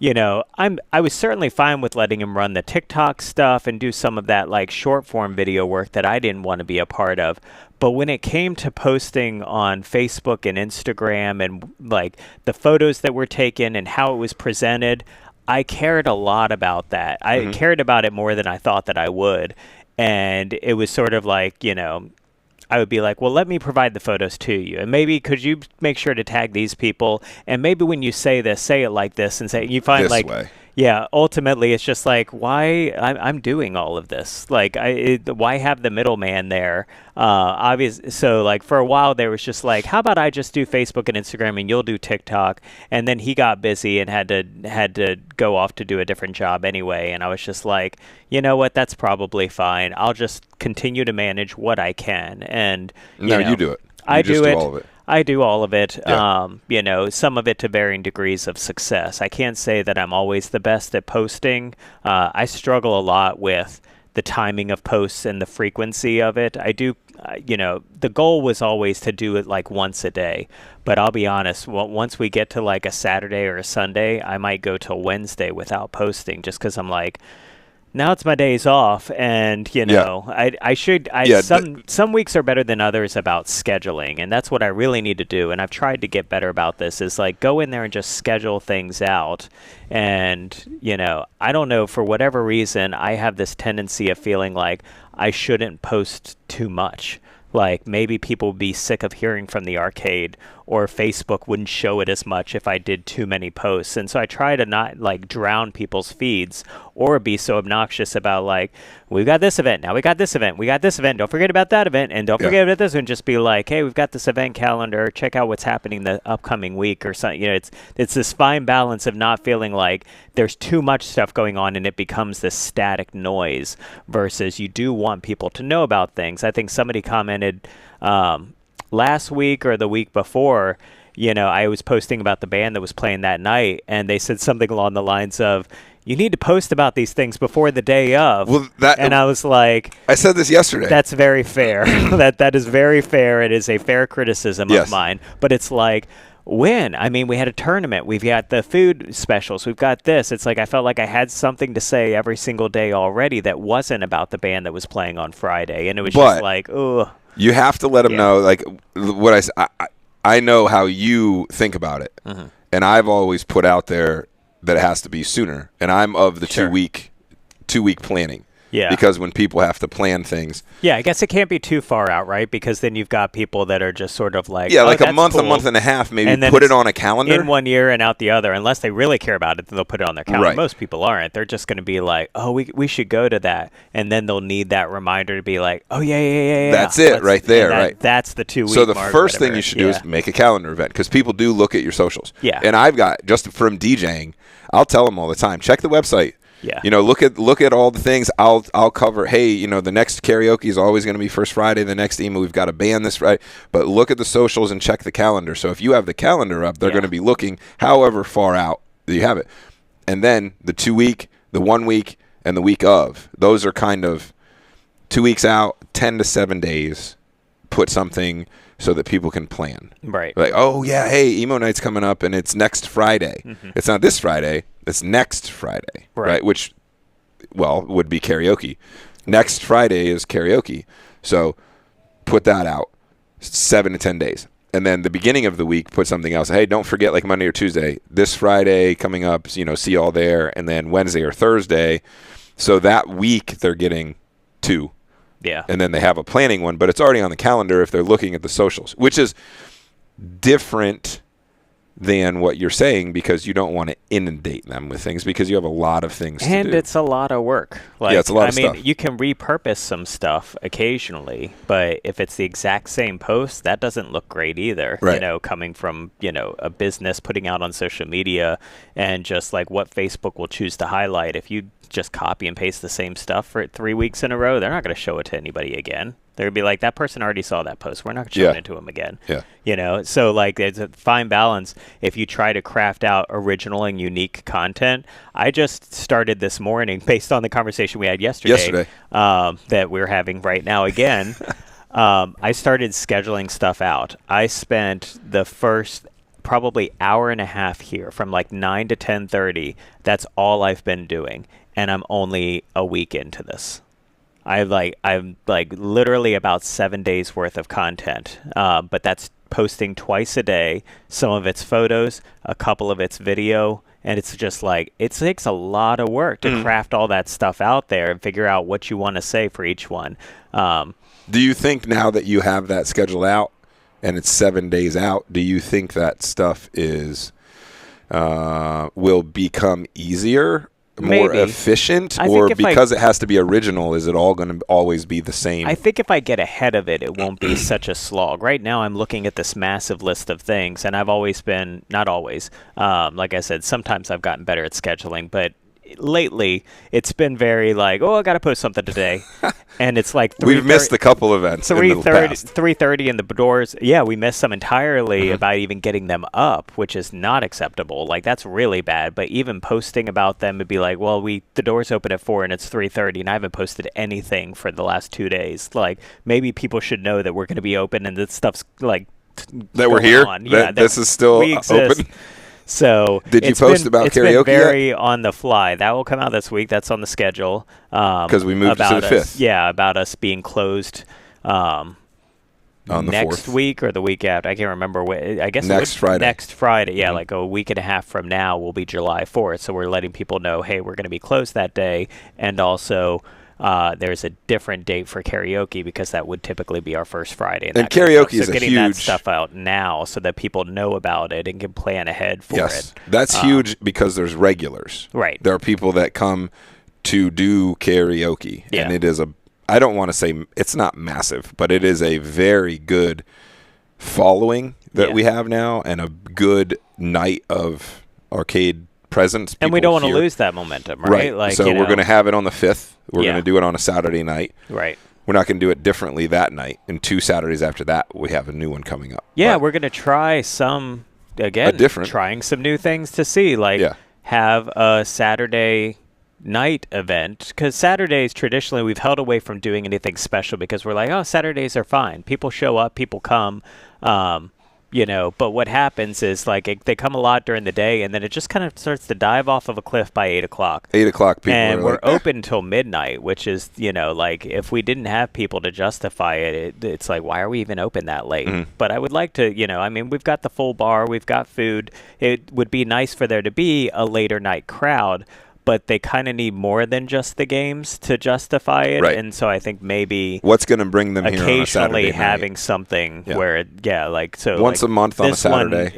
I was certainly fine with letting him run the TikTok stuff and do some of that like short form video work that I didn't want to be a part of. But when it came to posting on Facebook and Instagram and like the photos that were taken and how it was presented, I cared a lot about that. I cared about it more than I thought that I would. And it was sort of like, I would be like, well, let me provide the photos to you. And maybe could you make sure to tag these people? And maybe when you say this, say it like this and say, you find this like, way. Yeah, ultimately it's just like, why I'm doing all of this? Like, why have the middleman there? So like for a while there was just like, how about I just do Facebook and Instagram and you'll do TikTok? And then he got busy and had to go off to do a different job anyway. And I was just like, you know what? That's probably fine. I'll just continue to manage what I can. And you do it. I do it. All of it. I do all of it, Yeah. some of it to varying degrees of success. I can't say that I'm always the best at posting. I struggle a lot with the timing of posts and the frequency of it. I do, the goal was always to do it like once a day. But I'll be honest, once we get to like a Saturday or a Sunday, I might go till Wednesday without posting just because I'm like, now it's my days off, and some weeks are better than others about scheduling, and that's what I really need to do. And I've tried to get better about this. Is like go in there and just schedule things out. And I don't know, for whatever reason, I have this tendency of feeling like I shouldn't post too much. Like maybe people would be sick of hearing from the arcade, or Facebook wouldn't show it as much if I did too many posts. And so I try to not like drown people's feeds or be so obnoxious about like, we've got this event, now we got this event, we got this event, don't forget about that event, and don't forget about this one. Just be like, hey, we've got this event calendar, check out what's happening the upcoming week or something. It's this fine balance of not feeling like there's too much stuff going on and it becomes this static noise versus you do want people to know about things. I think somebody commented last week or the week before, I was posting about the band that was playing that night, and they said something along the lines of, you need to post about these things before the day of. Well, and I was like, I said this yesterday. That's very fair. that is very fair. It is a fair criticism of mine. But it's like, when? I mean, we had a tournament. We've got the food specials. We've got this. It's like I felt like I had something to say every single day already that wasn't about the band that was playing on Friday. And it was just like, ugh. You have to let them know, like what I know how you think about it. Mm-hmm. And I've always put out there that it has to be sooner. And I'm of the 2 week planning. Yeah. Because when people have to plan things. Yeah, I guess it can't be too far out, right? Because then you've got people that are just sort of like, like a month and a half, maybe and put it on a calendar. In one year and out the other. Unless they really care about it, then they'll put it on their calendar. Right. Most people aren't. They're just going to be like, oh, we should go to that. And then they'll need that reminder to be like, oh, yeah. That's it right there, right? That's the 2 week So the mark, first thing you should do is make a calendar event, because people do look at your socials. Yeah. And I've got, just from DJing, I'll tell them all the time, check the website. Yeah. Look at all the things. I'll cover. Hey, the next karaoke is always going to be first Friday. The next email, we've got a band this Friday. But look at the socials and check the calendar. So if you have the calendar up, they're going to be looking however far out that you have it. And then the 2 week, the 1 week, and the week of. Those are kind of 2 weeks out, 10 to 7 days. Put something so that people can plan. Right. Like, oh yeah, hey, emo night's coming up, and it's next Friday. Mm-hmm. It's not this Friday. It's next Friday, right? Which, would be karaoke. Next Friday is karaoke. So put that out 7 to 10 days. And then the beginning of the week, put something else. Hey, don't forget, like Monday or Tuesday, this Friday coming up, see y'all there. And then Wednesday or Thursday. So that week they're getting 2. Yeah. And then they have a planning one, but it's already on the calendar if they're looking at the socials, which is different than what you're saying, because you don't want to inundate them with things, because you have a lot of things to do. And it's a lot of work. It's a lot of stuff. I mean, you can repurpose some stuff occasionally, but if it's the exact same post, that doesn't look great either. Right. Coming from, a business putting out on social media, and just like what Facebook will choose to highlight. If you just copy and paste the same stuff for 3 weeks in a row, they're not going to show it to anybody again. They'd be like, that person already saw that post. We're not showing it to them again. Yeah. So like there's a fine balance if you try to craft out original and unique content. I just started this morning, based on the conversation we had yesterday. That we're having right now again. I started scheduling stuff out. I spent the first probably hour and a half here from like 9 to 10:30. That's all I've been doing, and I'm only a week into this. I'm like literally about 7 days worth of content, but that's posting twice a day. Some of it's photos, a couple of it's video, and it's just like it takes a lot of work to craft all that stuff out there and figure out what you want to say for each one. Do you think now that you have that scheduled out and it's 7 days out, do you think that stuff is will become easier? More Maybe. efficient, or because it has to be original, is it all going to always be the same? I think if I get ahead of it, it won't be such a slog. Right now, I'm looking at this massive list of things, and I've always been, not always, like I said, sometimes I've gotten better at scheduling, but lately it's been very like, oh, I got to post something today. And it's like we've missed a couple events. 3:30 and the doors. Yeah, we missed some entirely about even getting them up, which is not acceptable. Like that's really bad. But even posting about them would be like, well, the doors open at 4 and it's 3:30, and I haven't posted anything for the last 2 days. Like maybe people should know that we're going to be open and this stuff's like that we're here. Yeah, this is still open. So did you post about karaoke? It's been very on the fly. That will come out this week. That's on the schedule. Because we moved to the 5th. Yeah, about us being closed on the next 4th. Week or the week after. I can't remember. I guess next Friday. Next Friday. Yeah, like a week and a half from now will be July 4th. So we're letting people know, hey, we're going to be closed that day, and also. There's a different date for karaoke because that would typically be our first Friday. And karaoke is so a getting huge... that stuff out now so that people know about it and can plan ahead for it. That's huge because there's regulars. Right. There are people that come to do karaoke. Yeah. And it is I don't want to say it's not massive, but it is a very good following that we have now and a good night of arcade presence. And we don't want to lose that momentum, right? Like, so we're going to have it on the 5th. We're going to do it on a Saturday night. Right. We're not going to do it differently that night. And 2 Saturdays after that, we have a new one coming up. Yeah, we're going to try some, again, trying some new things to see. Like have a Saturday night event. Because Saturdays, traditionally, we've held away from doing anything special because we're like, oh, Saturdays are fine. People show up, people come. But what happens is like they come a lot during the day, and then it just kind of starts to dive off of a cliff by 8 o'clock. 8 o'clock, people and are we're like, open until midnight, which is like if we didn't have people to justify it, it's like why are we even open that late? But I would like to, we've got the full bar, we've got food. It would be nice for there to be a later night crowd. But they kind of need more than just the games to justify it, and so I think maybe what's going to bring them here on a Saturday night? Having something where once a month on a Saturday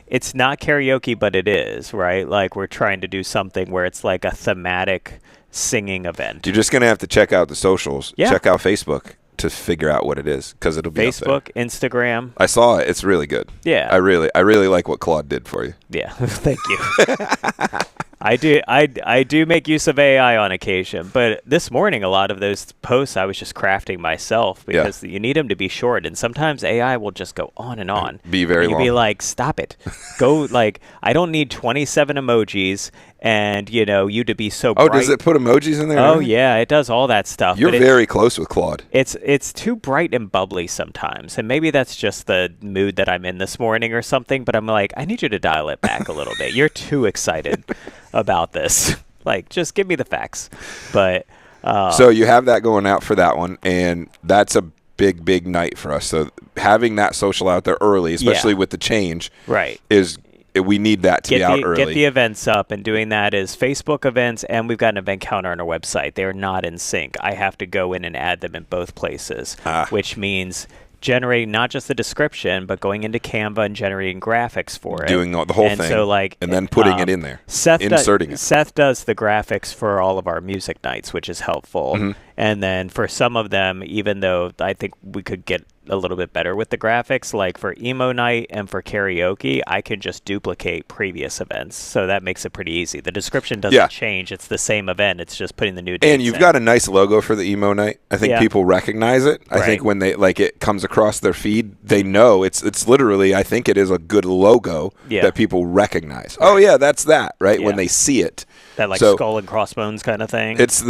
it's not karaoke, but it is right. Like we're trying to do something where it's like a thematic singing event. You're just going to have to check out the socials, check out Facebook to figure out what it is because it'll be Facebook, Instagram. I saw it; it's really good. Yeah, I really like what Claude did for you. Yeah, thank you. I do make use of AI on occasion, but this morning a lot of those posts I was just crafting myself because you need them to be short, and sometimes AI will just go on and on. Be very long. You'd be like, stop it. Go I don't need 27 emojis and you to be so bright. Oh, does it put emojis in there? Oh yeah, it does all that stuff. You're very close with Claude. It's too bright and bubbly sometimes, and maybe that's just the mood that I'm in this morning or something, but I'm like, I need you to dial it back a little bit. You're too excited about this. Like, just give me the facts. But so you have that going out for that one, and that's a big night for us. So having that social out there early, especially with the change, is we need that to be out early. Get the events up, and doing that is Facebook events, and we've got an event counter on our website. They're not in sync. I have to go in and add them in both places, which means generating not just the description, but going into Canva and generating graphics for it. Doing the whole thing. So and then putting it in there. Inserting it. Seth does the graphics for all of our music nights, which is helpful. And then for some of them, even though I think we could get a little bit better with the graphics, like for emo night and for karaoke, I can just duplicate previous events, so that makes it pretty easy. The description doesn't change; it's the same event. It's just putting the new dates and you've got a nice logo for the emo night. I think people recognize it. I think when they it comes across their feed, they know it's literally. I think it is a good logo that people recognize. Oh yeah, that's that when they see it. That skull and crossbones kind of thing. It's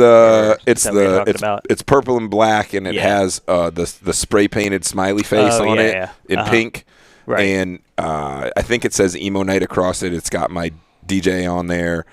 purple and black, and it has the spray painted smiley face on it in pink. Right. And I think it says Emo Night across it. It's got my DJ on there.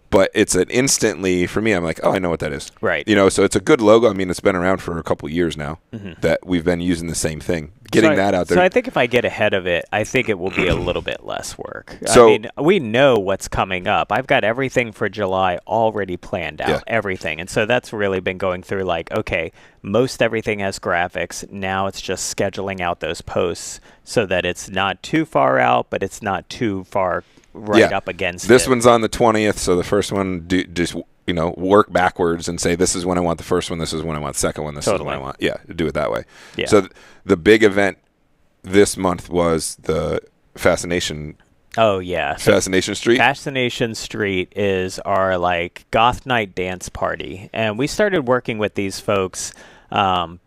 But it's an instantly, for me, I'm like, oh, I know what that is. Right. So it's a good logo. I mean, it's been around for a couple years now that we've been using the same thing. Getting that out there. So I think if I get ahead of it, I think it will be a little bit less work. So, I mean, we know what's coming up. I've got everything for July already planned out, everything. And so that's really been going through like, okay, most everything has graphics. Now it's just scheduling out those posts so that it's not too far out, but it's not too far up against this it. One's on the 20th, so the first one just work backwards and say this is when I want the first one, this is when I want the second one, this is when I want. Yeah, do it that way. Yeah. So the big event this month was the Fascination. Oh yeah, so Fascination Street. Fascination Street is our like goth night dance party, and we started working with these folks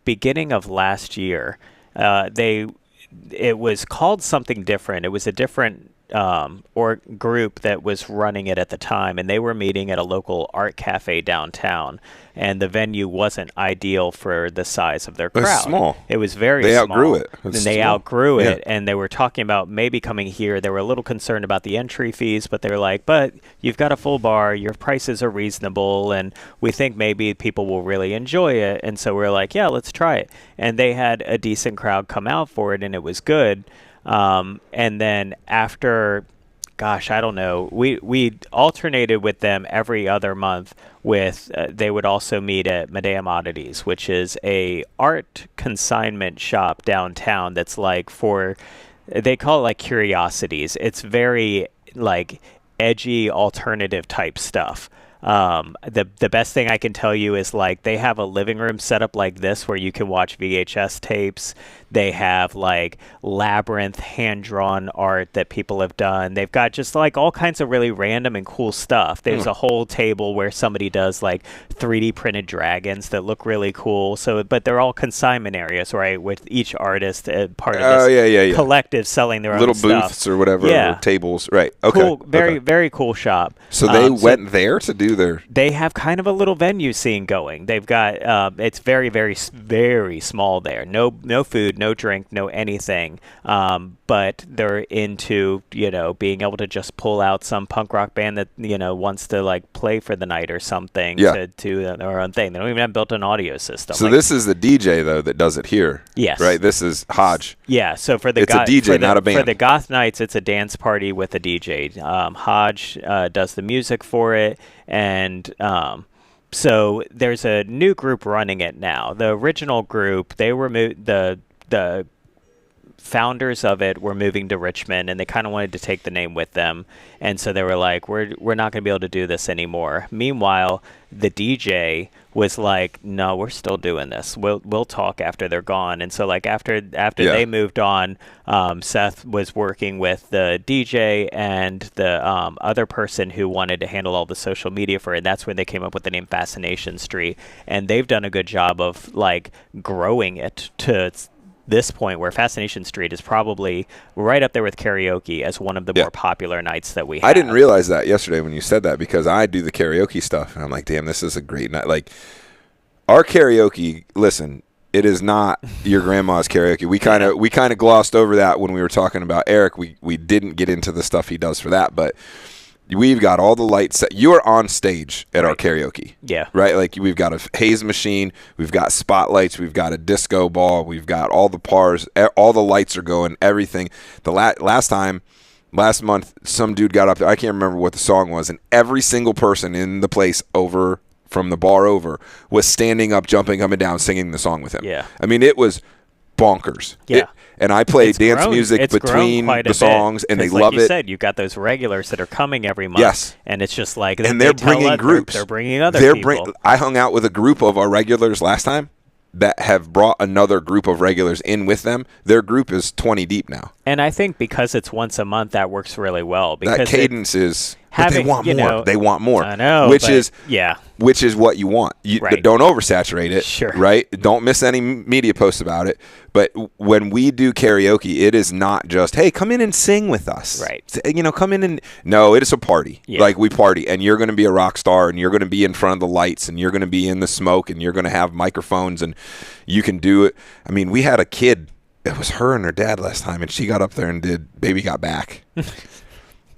beginning of last year. It was called something different. It was a different or group that was running it at the time, and they were meeting at a local art cafe downtown, and the venue wasn't ideal for the size of their crowd. It was small. It was very small. They outgrew it. And they outgrew it, and they were talking about maybe coming here. They were a little concerned about the entry fees, but they were like, but you've got a full bar, your prices are reasonable, and we think maybe people will really enjoy it. And so we're like, yeah, let's try it. And they had a decent crowd come out for it, and it was good. And then after, gosh, I don't know, we alternated with them every other month with, they would also meet at Madame Oddities, which is a art consignment shop downtown that's like they call it like curiosities. It's very like edgy alternative type stuff. The best thing I can tell you is like they have a living room set up like this where you can watch VHS tapes. They have like labyrinth hand-drawn art that people have done. They've got just like all kinds of really random and cool stuff. There's a whole table where somebody does like 3D printed dragons that look really cool. So, but they're all consignment areas, right? With each artist part of this collective selling their little own stuff. Booths or whatever, or tables, right? Okay, cool, very cool shop. So they went there to do their. They have kind of a little venue scene going. They've got it's very, very, very small there. No food, no drink, no anything. But they're into being able to just pull out some punk rock band that wants to like play for the night or something to do their own thing. They don't even have built an audio system. So this is the DJ though that does it here. Yes. Right. This is Hodge. Yeah. So for the it's a DJ, not a band. For the goth nights, it's a dance party with a DJ. Hodge does the music for it, and so there's a new group running it now. The original group, they were the founders of it were moving to Richmond, and they kind of wanted to take the name with them, and so they were like, we're not going to be able to do this anymore. Meanwhile, the DJ was like, no, we're still doing this. We'll talk after they're gone. And so like after they moved on, Seth was working with the DJ and the other person who wanted to handle all the social media for it. And that's when they came up with the name Fascination Street, and they've done a good job of like growing it to this point where Fascination Street is probably right up there with karaoke as one of the more popular nights that we have. I didn't realize that yesterday when you said that, because I do the karaoke stuff, and I'm like, damn, this is a great night. Like, our karaoke, listen, it is not your grandma's karaoke. We kind of glossed over that when we were talking about Eric. We didn't get into the stuff he does for that, but we've got all the lights set. You are on stage at our karaoke. Yeah. Right? Like, we've got a haze machine. We've got spotlights. We've got a disco ball. We've got all the pars. All the lights are going, everything. The last month, some dude got up there. I can't remember what the song was, and every single person in the place from the bar over was standing up, jumping up and down, singing the song with him. Yeah. I mean, it was bonkers. Yeah. And I play dance music between the songs, and they love it. Like you said, you've got those regulars that are coming every month. Yes. And it's just like, and they're bringing groups. They're bringing other people. I hung out with a group of our regulars last time that have brought another group of regulars in with them. Their group is 20 deep now. And I think because it's once a month, that works really well. Because that cadence is... But they want more. They want more. I know. Which is what you want. Don't oversaturate it. Sure. Right? Don't miss any media posts about it. But when we do karaoke, it is not just, hey, come in and sing with us. Right. Come in and... No, it is a party. Yeah. Like, we party. And you're going to be a rock star, and you're going to be in front of the lights, and you're going to be in the smoke, and you're going to have microphones, and you can do it. I mean, we had a kid it was her and her dad last time, and she got up there and did Baby Got Back.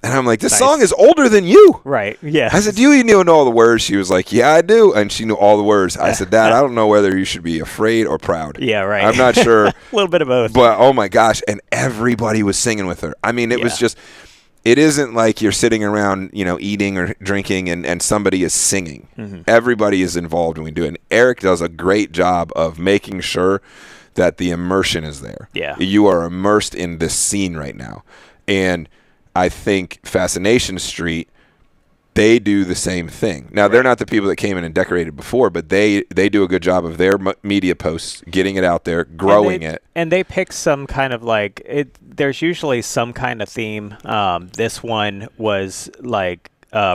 And I'm like, this song is older than you. Right, yeah. I said, do you even know all the words? She was like, yeah, I do. And she knew all the words. I said, Dad, I don't know whether you should be afraid or proud. Yeah, right. I'm not sure. A little bit of both. But, oh, my gosh. And everybody was singing with her. I mean, it was just, it isn't like you're sitting around, eating or drinking and somebody is singing. Mm-hmm. Everybody is involved when we do it. And Eric does a great job of making sure that the immersion is there. Yeah. You are immersed in this scene right now. And I think Fascination Street, they do the same thing. Now, they're not the people that came in and decorated before, but they do a good job of their media posts, getting it out there, growing it. And they pick some kind of there's usually some kind of theme. This one was like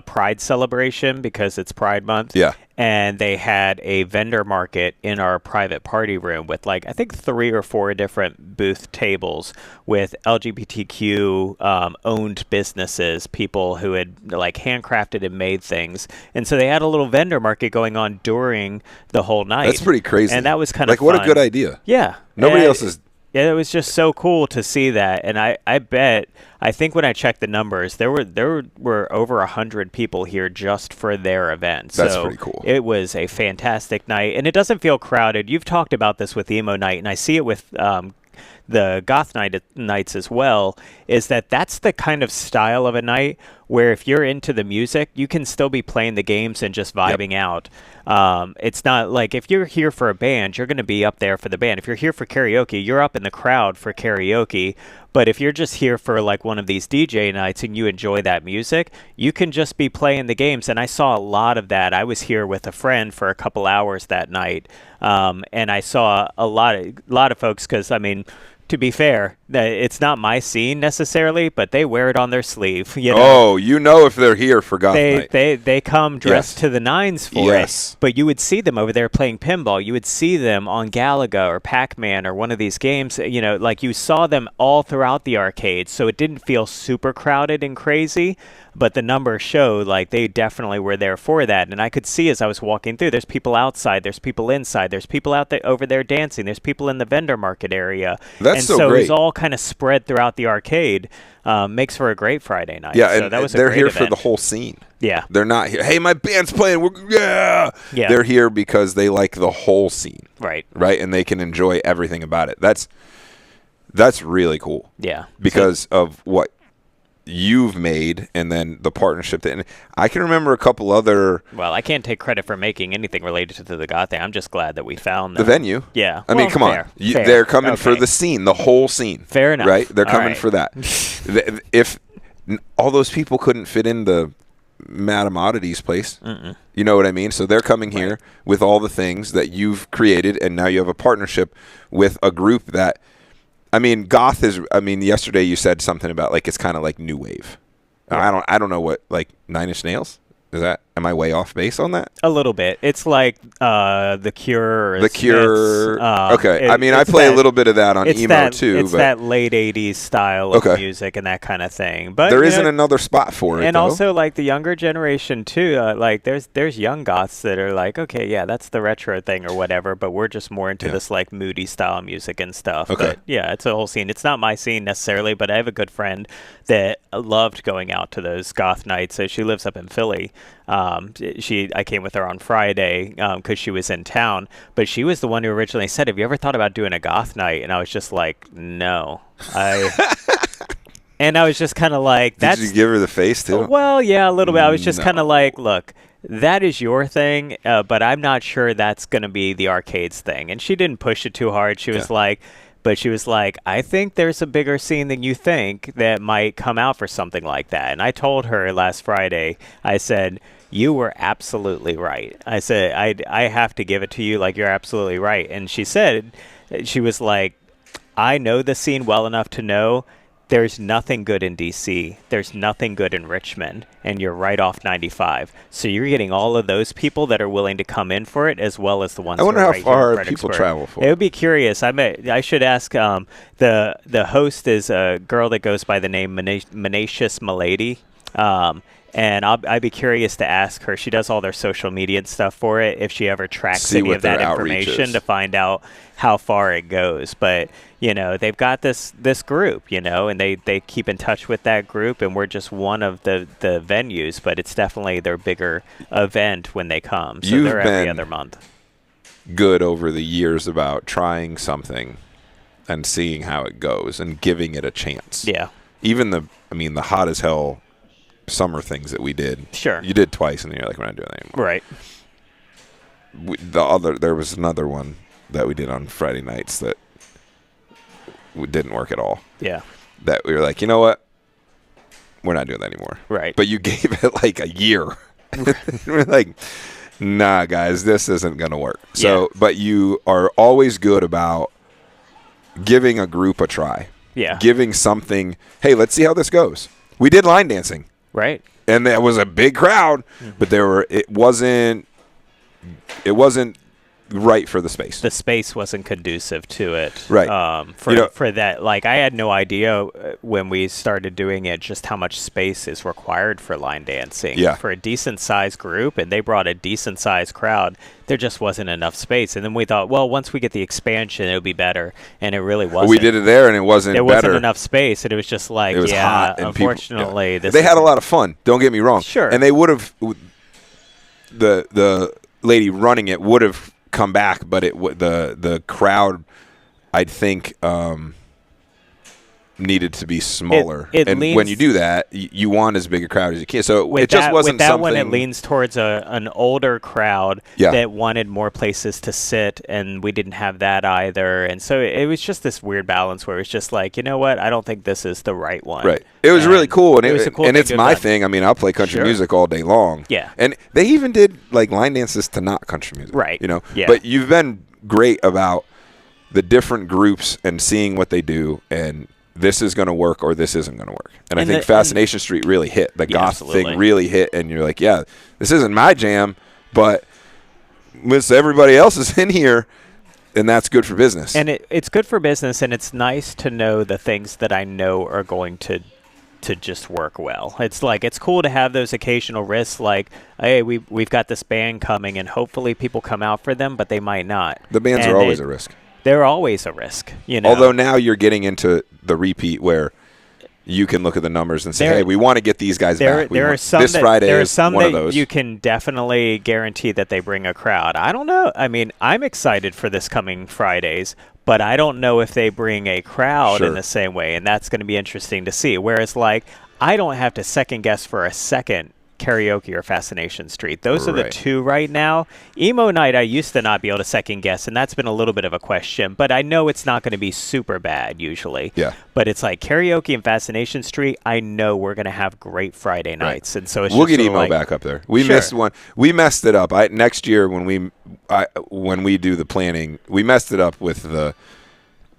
Pride celebration because it's Pride Month. Yeah. And they had a vendor market in our private party room with I think 3 or 4 different booth tables with LGBTQ owned businesses, people who had handcrafted and made things. And so they had a little vendor market going on during the whole night. That's pretty crazy. And that was kind of fun. What a good idea. Yeah. Nobody else is. Yeah, it was just so cool to see that. And I think when I checked the numbers, there were over 100 people here just for their event. That's pretty cool. It was a fantastic night, and it doesn't feel crowded. You've talked about this with Emo Night, and I see it with the Goth nights as well, is that's the kind of style of a night where if you're into the music, you can still be playing the games and just vibing out. It's not like if you're here for a band, you're going to be up there for the band. If you're here for karaoke, you're up in the crowd for karaoke. But if you're just here for one of these DJ nights and you enjoy that music, you can just be playing the games. And I saw a lot of that. I was here with a friend for a couple hours that night, and I saw a lot of folks because, to be fair, it's not my scene necessarily, but they wear it on their sleeve. Oh, if they're here for Goth Night. They come dressed to the nines for it. But you would see them over there playing pinball. You would see them on Galaga or Pac-Man or one of these games. You saw them all throughout the arcade, so it didn't feel super crowded and crazy. But the numbers show they definitely were there for that. And I could see as I was walking through, there's people outside, there's people inside, there's people out there over there dancing, there's people in the vendor market area. That's so great. It was all kind of spread throughout the arcade. Makes for a great Friday night. Yeah, so and that was they're here event. for the whole scene. Yeah. They're not here, hey, my band's playing. Yeah. They're here because they like the whole scene. Right. Right, and they can enjoy everything about it. That's really cool. Yeah. Because of what you've made and then the partnership and I can remember a couple other. Well, I can't take credit for making anything related to the Goth thing. I'm just glad that we found the venue. Yeah. I mean, come on. They're coming for the scene, the whole scene. Fair enough. Right? They're coming for that. If all those people couldn't fit in the Madame Oddity's place, you know what I mean? So they're coming here with all the things that you've created, and now you have a partnership with a group that, Goth is. Yesterday you said something about it's kind of like new wave. Yeah. I don't know what Nine Inch Nails. Am I way off base on that? A little bit. It's like The Cure. Or The Cure. Okay. I play a little bit of that on emo too. It's that late 80s style of music and that kind of thing. But there isn't another spot for it. And though. Also the younger generation too. There's young goths that are okay, yeah, that's the retro thing or whatever, but we're just more into this moody style music and stuff. Okay. But yeah, it's a whole scene. It's not my scene necessarily, but I have a good friend that loved going out to those goth nights. So she lives up in Philly. I came with her on Friday because she was in town, but she was the one who originally said, have you ever thought about doing a goth night? And I was just like, no. And I was just kind of like, did you give her the face too? Well, yeah, a little bit. I was just kind of like, look, that is your thing, but I'm not sure that's going to be the arcades thing. And she didn't push it too hard. She was like, I think there's a bigger scene than you think that might come out for something like that. And I told her last Friday, I said, you were absolutely right. I said, I have to give it to you. You're absolutely right. And she said, she was like, I know the scene well enough to know there's nothing good in D.C. There's nothing good in Richmond, and you're right off 95. So you're getting all of those people that are willing to come in for it, as well as the ones. I wonder who are how far people travel for. It would be curious. I should ask. The host is a girl that goes by the name Menacious Milady. And I'd be curious to ask her. She does all their social media and stuff for it. If she ever tracks any of that information to find out how far it goes. But, they've got this group, and they keep in touch with that group. And we're just one of the venues. But it's definitely their bigger event when they come. So they're every other month. Good over the years about trying something and seeing how it goes and giving it a chance. Yeah. Even the hot as hell summer things that we did. Sure. You did twice and you're like, we're not doing that anymore. Right. There was another one that we did on Friday nights that didn't work at all. Yeah. That we were like, you know what? We're not doing that anymore. Right. But you gave it like a year. We're like, nah, guys, this isn't going to work. So, but you are always good about giving a group a try. Yeah. Giving something, hey, let's see how this goes. We did line dancing. Right. And there was a big crowd, but it wasn't right for the space. The space wasn't conducive to it. Right. For that, like, I had no idea when we started doing it just how much space is required for line dancing. Yeah. For a decent-sized group, and they brought a decent-sized crowd, there just wasn't enough space. And then we thought, well, once we get the expansion, it'll be better. And it really wasn't. We did it there, and it wasn't better. There wasn't enough space, and it was just like, it was hot, and unfortunately. They had a lot of fun. Don't get me wrong. Sure. And they would have, the lady running it would have come back, but the crowd, I think, needed to be smaller. And when you do that, you want as big a crowd as you can. So it just wasn't with that something. One, it leans towards an older crowd that wanted more places to sit, and we didn't have that either. And so it was just this weird balance where it's just like, you know what? I don't think this is the right one. Right. It was really cool, and it was a cool and thing it's my thing. I mean, I'll play country music all day long. Yeah. And they even did like line dances to not country music. Right. Yeah. But you've been great about the different groups and seeing what they do, and this is going to work or this isn't going to work. And I think Fascination Street really hit. The goth thing really hit, and you're like, yeah, this isn't my jam, but everybody else is in here, and that's good for business. And it's good for business, and it's nice to know the things that I know are going to just work well. It's like, it's cool to have those occasional risks, like, hey, we've got this band coming, and hopefully people come out for them, but they might not. The bands are always a risk. They're always a risk, Although now you're getting into the repeat where you can look at the numbers and say, hey, we want to get these guys back. There are some that you can definitely guarantee that they bring a crowd. I don't know. I mean, I'm excited for this coming Fridays, but I don't know if they bring a crowd in the same way, and that's going to be interesting to see. Whereas, like, I don't have to second guess for a second Karaoke or Fascination Street. Those are the two right now. Emo Night, I used to not be able to second guess, and that's been a little bit of a question, but I know it's not going to be super bad usually. Yeah. But it's like Karaoke and Fascination Street, I know we're going to have great Friday nights. And so we'll get Emo back up there. We missed one. We messed it up. Next year when we do the planning, we messed it up with the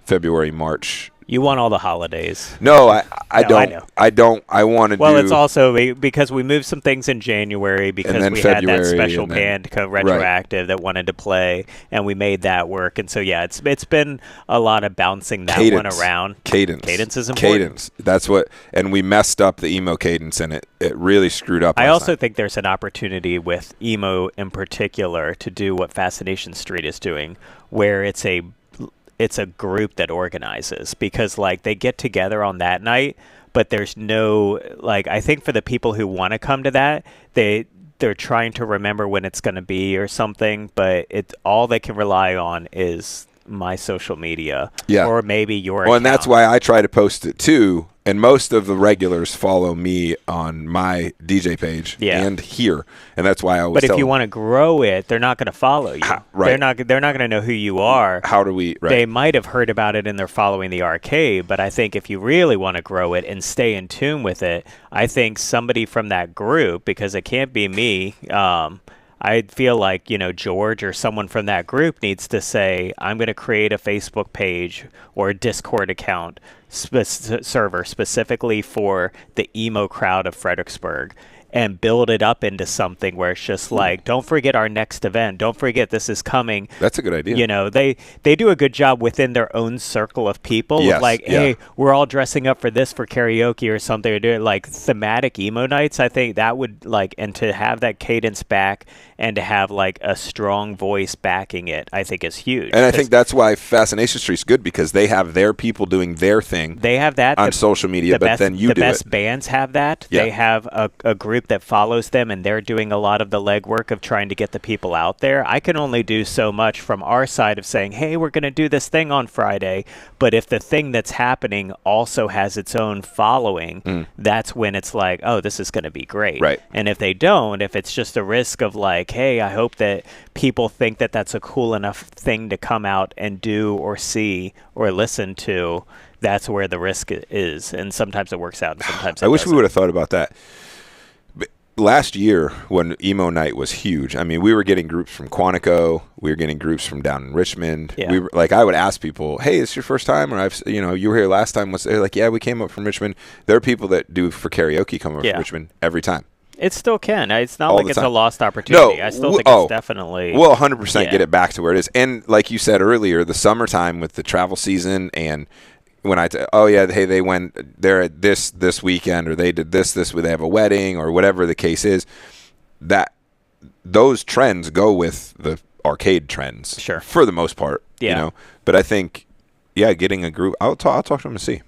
February, March. You want all the holidays. No, I don't. I don't. I want to do. Well, it's also because we moved some things in January because we had that special band retroactive that wanted to play, and we made that work. And so, yeah, it's been a lot of bouncing that one around. Cadence is important. Cadence. That's what. And we messed up the Emo cadence, and it really screwed up. I also think there's an opportunity with Emo in particular to do what Fascination Street is doing, where it's a group that organizes, because like they get together on that night, but there's no, like, I think for the people who want to come to that, they're trying to remember when it's going to be or something, but all they can rely on is my social media or maybe your account. And that's why I try to post it too. And most of the regulars follow me on my DJ page and here, and that's why I always. But if you want to grow it, they're not going to follow you. They're not going to know who you are. How do we? Right. They might have heard about it and they're following the arcade. But I think if you really want to grow it and stay in tune with it, I think somebody from that group, because it can't be me. I feel like, George or someone from that group needs to say, I'm going to create a Facebook page or a Discord account server specifically for the emo crowd of Fredericksburg. and build it up into something where it's just like, don't forget our next event. Don't forget this is coming. That's a good idea. You know, they do a good job within their own circle of people. Yes, of like, hey, we're all dressing up for this for karaoke or something. Or doing like thematic emo nights. I think that would like, and to have that cadence back and to have like a strong voice backing it, I think is huge. And I think that's why Fascination Street's good, because they have their people doing their thing. They have that on social media, but then you do it. The best bands have that. Yeah. They have a group that follows them, and they're doing a lot of the legwork of trying to get the people out there. I can only do so much from our side of saying, hey, we're going to do this thing on Friday. But if the thing that's happening also has its own following, that's when it's like, oh, this is going to be great. Right. And if they don't, if it's just a risk of like, hey, I hope that people think that that's a cool enough thing to come out and do or see or listen to, that's where the risk is. And sometimes it works out and sometimes it I wish doesn't. we would have thought about that. Last year, when Emo Night was huge, I mean, we were getting groups from Quantico, we were getting groups from down in Richmond. Yeah. We were, like, I would ask people, "Hey, it's your first time?" Or you were here last time. They're like, "Yeah, we came up from Richmond." There are people that do for karaoke come up from Richmond every time. It still can. It's not All like the it's time. a lost opportunity. No, I still think it's definitely. We'll 100% get it back to where it is. And like you said earlier, the summertime with the travel season, and when hey, they went there at this weekend, or they did this they have a wedding or whatever the case is, that those trends go with the arcade trends. Sure. For the most part. Yeah. You know? But I think, getting a group, I'll talk to them and see.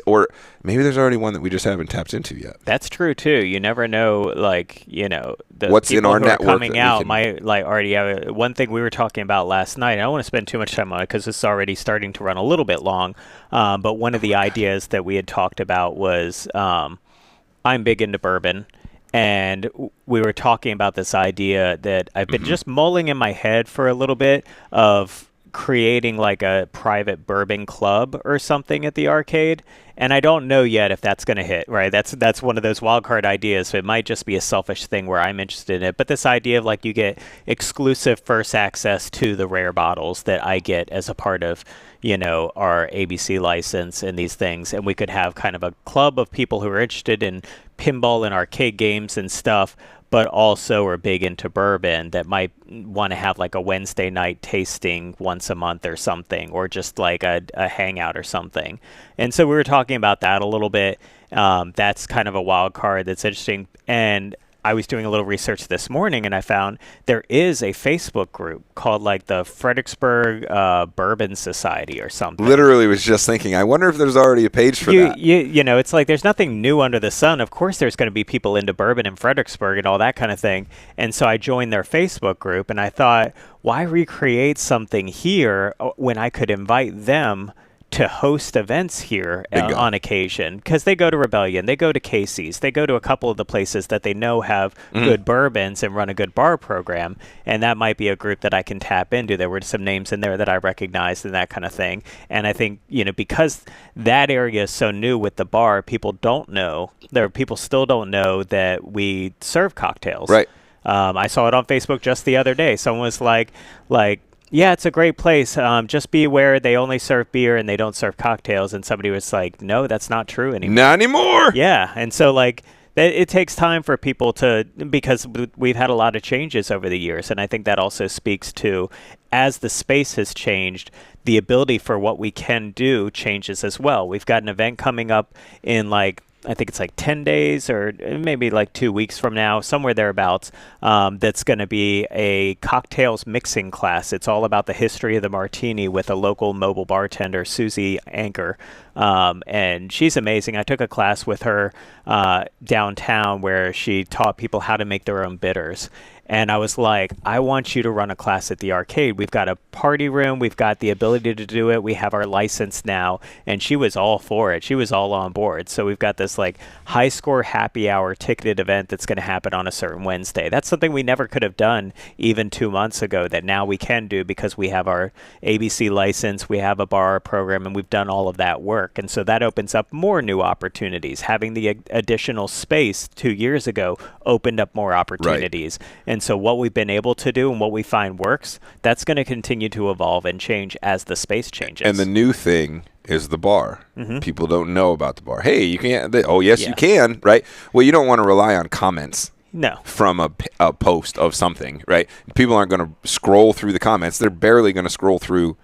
Or maybe there's already one that we just haven't tapped into yet. That's true too. You never know, like, the what's people in our who are network coming out might like already have one thing we were talking about last night. I don't want to spend too much time on it because it's already starting to run a little bit long. But one of the ideas that we had talked about was I'm big into bourbon. And we were talking about this idea that I've been just mulling in my head for a little bit of creating like a private bourbon club or something at the arcade. And I don't know yet if that's going to hit, right? That's one of those wild card ideas. So it might just be a selfish thing where I'm interested in it. But this idea of like you get exclusive first access to the rare bottles that I get as a part of, our ABC license and these things. And we could have kind of a club of people who are interested in pinball and arcade games and stuff, but also are big into bourbon that might want to have like a Wednesday night tasting once a month or something, or just like a hangout or something. And so we were talking about that a little bit. That's kind of a wild card that's interesting. And I was doing a little research this morning, and I found there is a Facebook group called like the Fredericksburg Bourbon Society or something. Literally was just thinking, I wonder if there's already a page for that. It's like there's nothing new under the sun. Of course there's going to be people into bourbon in Fredericksburg and all that kind of thing. And so I joined their Facebook group, and I thought, why recreate something here when I could invite them to host events here on occasion? Because they go to Rebellion, they go to Casey's, they go to a couple of the places that they know have good bourbons and run a good bar program, and that might be a group that I can tap into. There were some names in there that I recognized and that kind of thing. And I think, because that area is so new with the bar, people still don't know that we serve cocktails. Right. I saw it on Facebook just the other day. Someone was like, yeah, it's a great place. Just be aware they only serve beer and they don't serve cocktails. And somebody was like, no, that's not true anymore. Not anymore. Yeah. And so like it takes time for people because we've had a lot of changes over the years. And I think that also speaks to, as the space has changed, the ability for what we can do changes as well. We've got an event coming up in I think it's like 10 days or maybe like 2 weeks from now, somewhere thereabouts, that's going to be a cocktails mixing class. It's all about the history of the martini with a local mobile bartender, Susie Anchor. And she's amazing. I took a class with her downtown where she taught people how to make their own bitters. And I was like, I want you to run a class at the arcade. We've got a party room. We've got the ability to do it. We have our license now. And she was all for it. She was all on board. So we've got this like high score happy hour ticketed event that's going to happen on a certain Wednesday. That's something we never could have done even 2 months ago that now we can do because we have our ABC license. We have a bar program, and we've done all of that work. And so that opens up more new opportunities. Having the additional space 2 years ago opened up more opportunities. Right. And so what we've been able to do and what we find works, that's going to continue to evolve and change as the space changes. And the new thing is the bar. People don't know about the bar. Hey, you can't. You can, right? Well, you don't want to rely on comments. No. From a post of something, right? People aren't going to scroll through the comments. They're barely going to scroll through.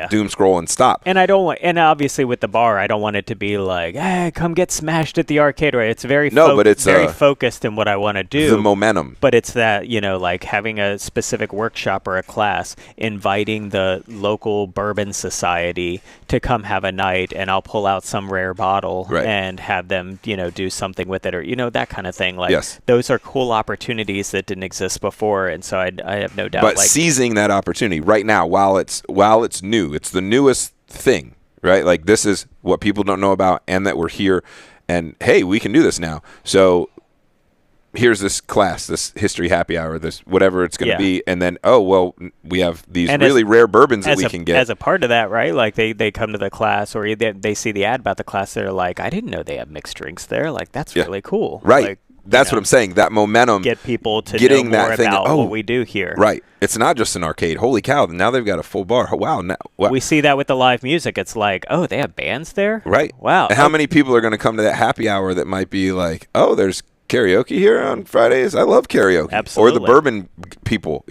Doom scroll and stop. And I don't want, and obviously with the bar, I don't want it to be like, hey, come get smashed at the arcade. Right? It's very but it's very focused in what I want to do. The momentum. But it's that, like having a specific workshop or a class, inviting the local bourbon society to come have a night, and I'll pull out some rare bottle and have them, do something with it, or that kind of thing. Like those are cool opportunities that didn't exist before, and so I have no doubt. But seizing that opportunity right now, while it's new. It's the newest thing, right? Like this is what people don't know about, and that we're here, and hey, we can do this now. So here's this class, this history happy hour, this whatever it's going to be, and then we have these really rare bourbons that we can get as a part of that, right? Like they come to the class, or they see the ad about the class, they're like, I didn't know they have mixed drinks there. Like that's really cool, right? Like, that's what I'm saying. That momentum, get people to know more about what we do here. Right. It's not just an arcade. Holy cow! Now they've got a full bar. Wow. We see that with the live music. It's like, oh, they have bands there. Right. Wow. And how many people are going to come to that happy hour that might be like, oh, there's karaoke here on Fridays. I love karaoke. Absolutely. Or the bourbon people.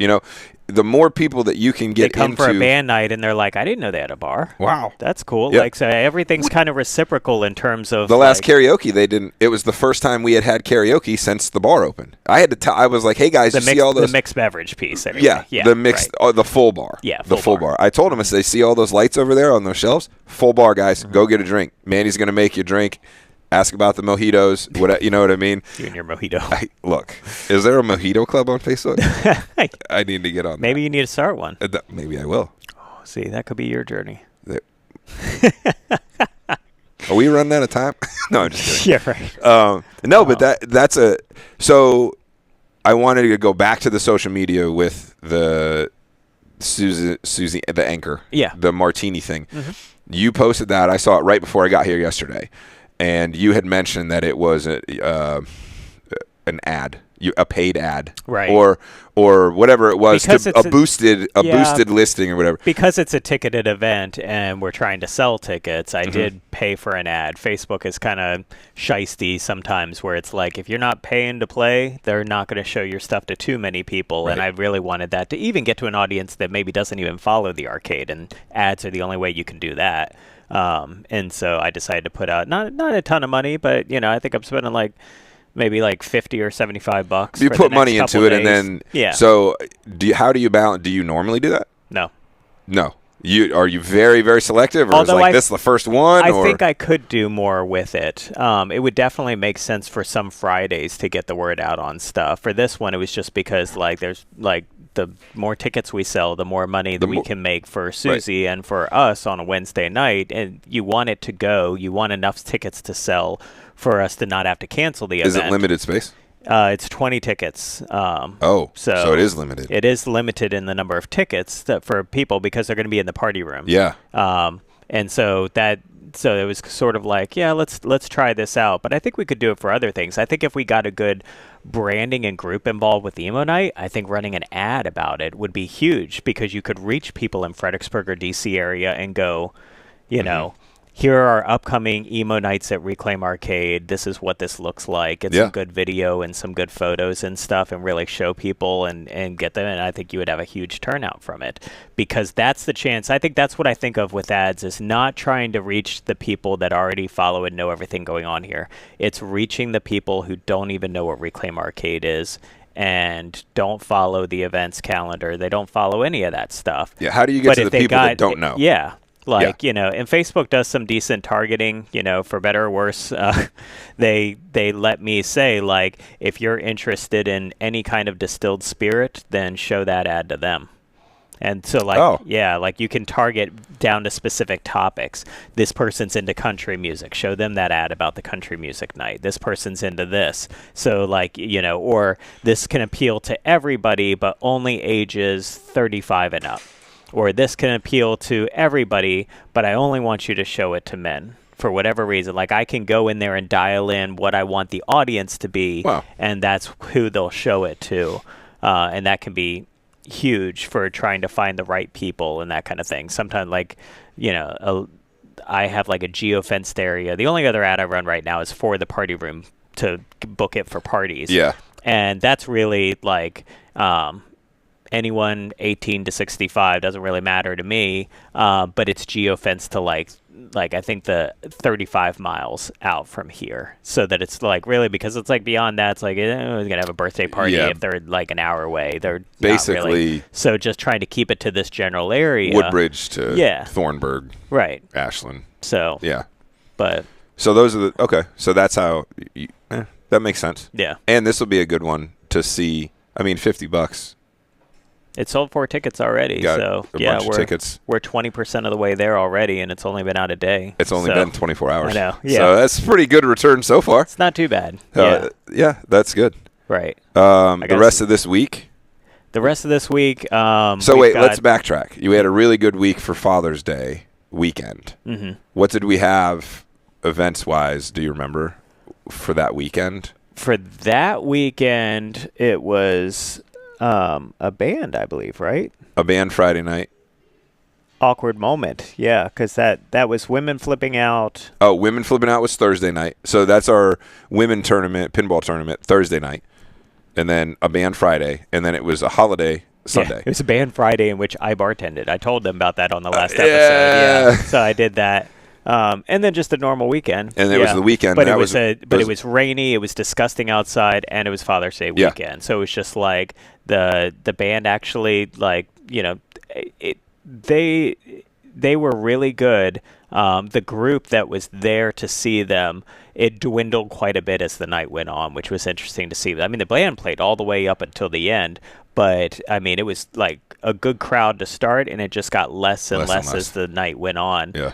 The more people that you can get into. They come for a band night, and they're like, I didn't know they had a bar. Wow. That's cool. Yep. Like, so everything's kind of reciprocal in terms of. The last karaoke, they didn't. It was the first time we had karaoke since the bar opened. I had to I was like, hey, guys, see all those. The mixed beverage piece. Anyway. Yeah. The mixed, the full bar. Yeah. The full bar. I told them, I said, see all those lights over there on those shelves? Full bar, guys. Go get a drink. Manny's going to make you a drink. Ask about the mojitos. You know what I mean? You and your mojito. Look, is there a mojito club on Facebook? I need to get on. Maybe you need to start one. Maybe I will. Oh, see, that could be your journey. Are we running out of time? No, I'm just kidding. Yeah, right. But that's a. So I wanted to go back to the social media with the Susie, the anchor. Yeah. The martini thing. You posted that. I saw it right before I got here yesterday. And you had mentioned that it was an ad, a paid ad, right? Or whatever it was, a boosted listing or whatever. Because it's a ticketed event and we're trying to sell tickets, I did pay for an ad. Facebook is kind of shisty sometimes, where it's like if you're not paying to play, they're not going to show your stuff to too many people. Right. And I really wanted that to even get to an audience that maybe doesn't even follow the arcade, and ads are the only way you can do that. And so I decided to put out not a ton of money, but I think I'm spending maybe $50 or $75. You put money into it, days. And then So how do you balance? Do you normally do that? No. Are you very, very selective, or Although this the first one? I think I could do more with it. It would definitely make sense for some Fridays to get the word out on stuff. For this one, it was just because there's the more tickets we sell, the more money that we can make for Susie and for us on a Wednesday night. And you want it to go. You want enough tickets to sell for us to not have to cancel the event. Is it limited space? It's 20 tickets. So it is limited. It is limited in the number of tickets for people because they're going to be in the party room. Yeah. And so it was sort of like, let's try this out. But I think we could do it for other things. I think if we got a good branding and group involved with Emo Night, I think running an ad about it would be huge, because you could reach people in Fredericksburg or DC area and go, here are our upcoming emo nights at Reclaim Arcade. This is what this looks like. Get some good video and some good photos and stuff, and really show people and get them. And I think you would have a huge turnout from it, because that's the chance. I think that's what I think of with ads, is not trying to reach the people that already follow and know everything going on here. It's reaching the people who don't even know what Reclaim Arcade is and don't follow the events calendar. They don't follow any of that stuff. Yeah, how do you get to the people that don't know? Yeah. And Facebook does some decent targeting, for better or worse. They let me say, if you're interested in any kind of distilled spirit, then show that ad to them. And so, you can target down to specific topics. This person's into country music. Show them that ad about the country music night. This person's into this. So, or this can appeal to everybody, but only ages 35 and up. Or this can appeal to everybody, but I only want you to show it to men for whatever reason. I can go in there and dial in what I want the audience to be, and that's who they'll show it to. And that can be huge for trying to find the right people and that kind of thing. Sometimes, I have like a geo-fenced area. The only other ad I run right now is for the party room to book it for parties. Yeah. And that's really like anyone 18 to 65 doesn't really matter to me, but it's geo-fenced to like I think the 35 miles out from here, so that it's like really, because it's like beyond that, it's like we're gonna have a birthday party if they're like an hour away. They're basically not really. So just trying to keep it to this general area, Woodbridge to Thornburg, right? Ashland. So but so those are the So that's how that makes sense. Yeah, and this will be a good one to see. I mean, $50. It sold 4 tickets already, so we're 20% of the way there already, and it's only been out a day. It's only been 24 hours. I know. Yeah. So that's pretty good return so far. It's not too bad. Yeah, that's good. Right. The rest of this week. The rest of this week. So wait, let's backtrack. You had a really good week for Father's Day weekend. Mm-hmm. What did we have events-wise? Do you remember for that weekend? For that weekend, it was. A band, I believe, right? A band Friday night. Awkward moment, yeah, because that was Women Flipping Out. Oh, Women Flipping Out was Thursday night. So that's our women tournament, pinball tournament, Thursday night. And then a band Friday. And then it was a holiday Sunday. Yeah, it was a band Friday in which I bartended. I told them about that on the last episode. Yeah. So I did that. And then just a normal weekend. And it was the weekend. But it was rainy. It was disgusting outside, and it was Father's Day weekend. So it was just like the band actually, like, they were really good. The group that was there to see them, it dwindled quite a bit as the night went on, which was interesting to see. I mean, the band played all the way up until the end, but I mean, it was like a good crowd to start, and it just got less and less as the night went on. Yeah.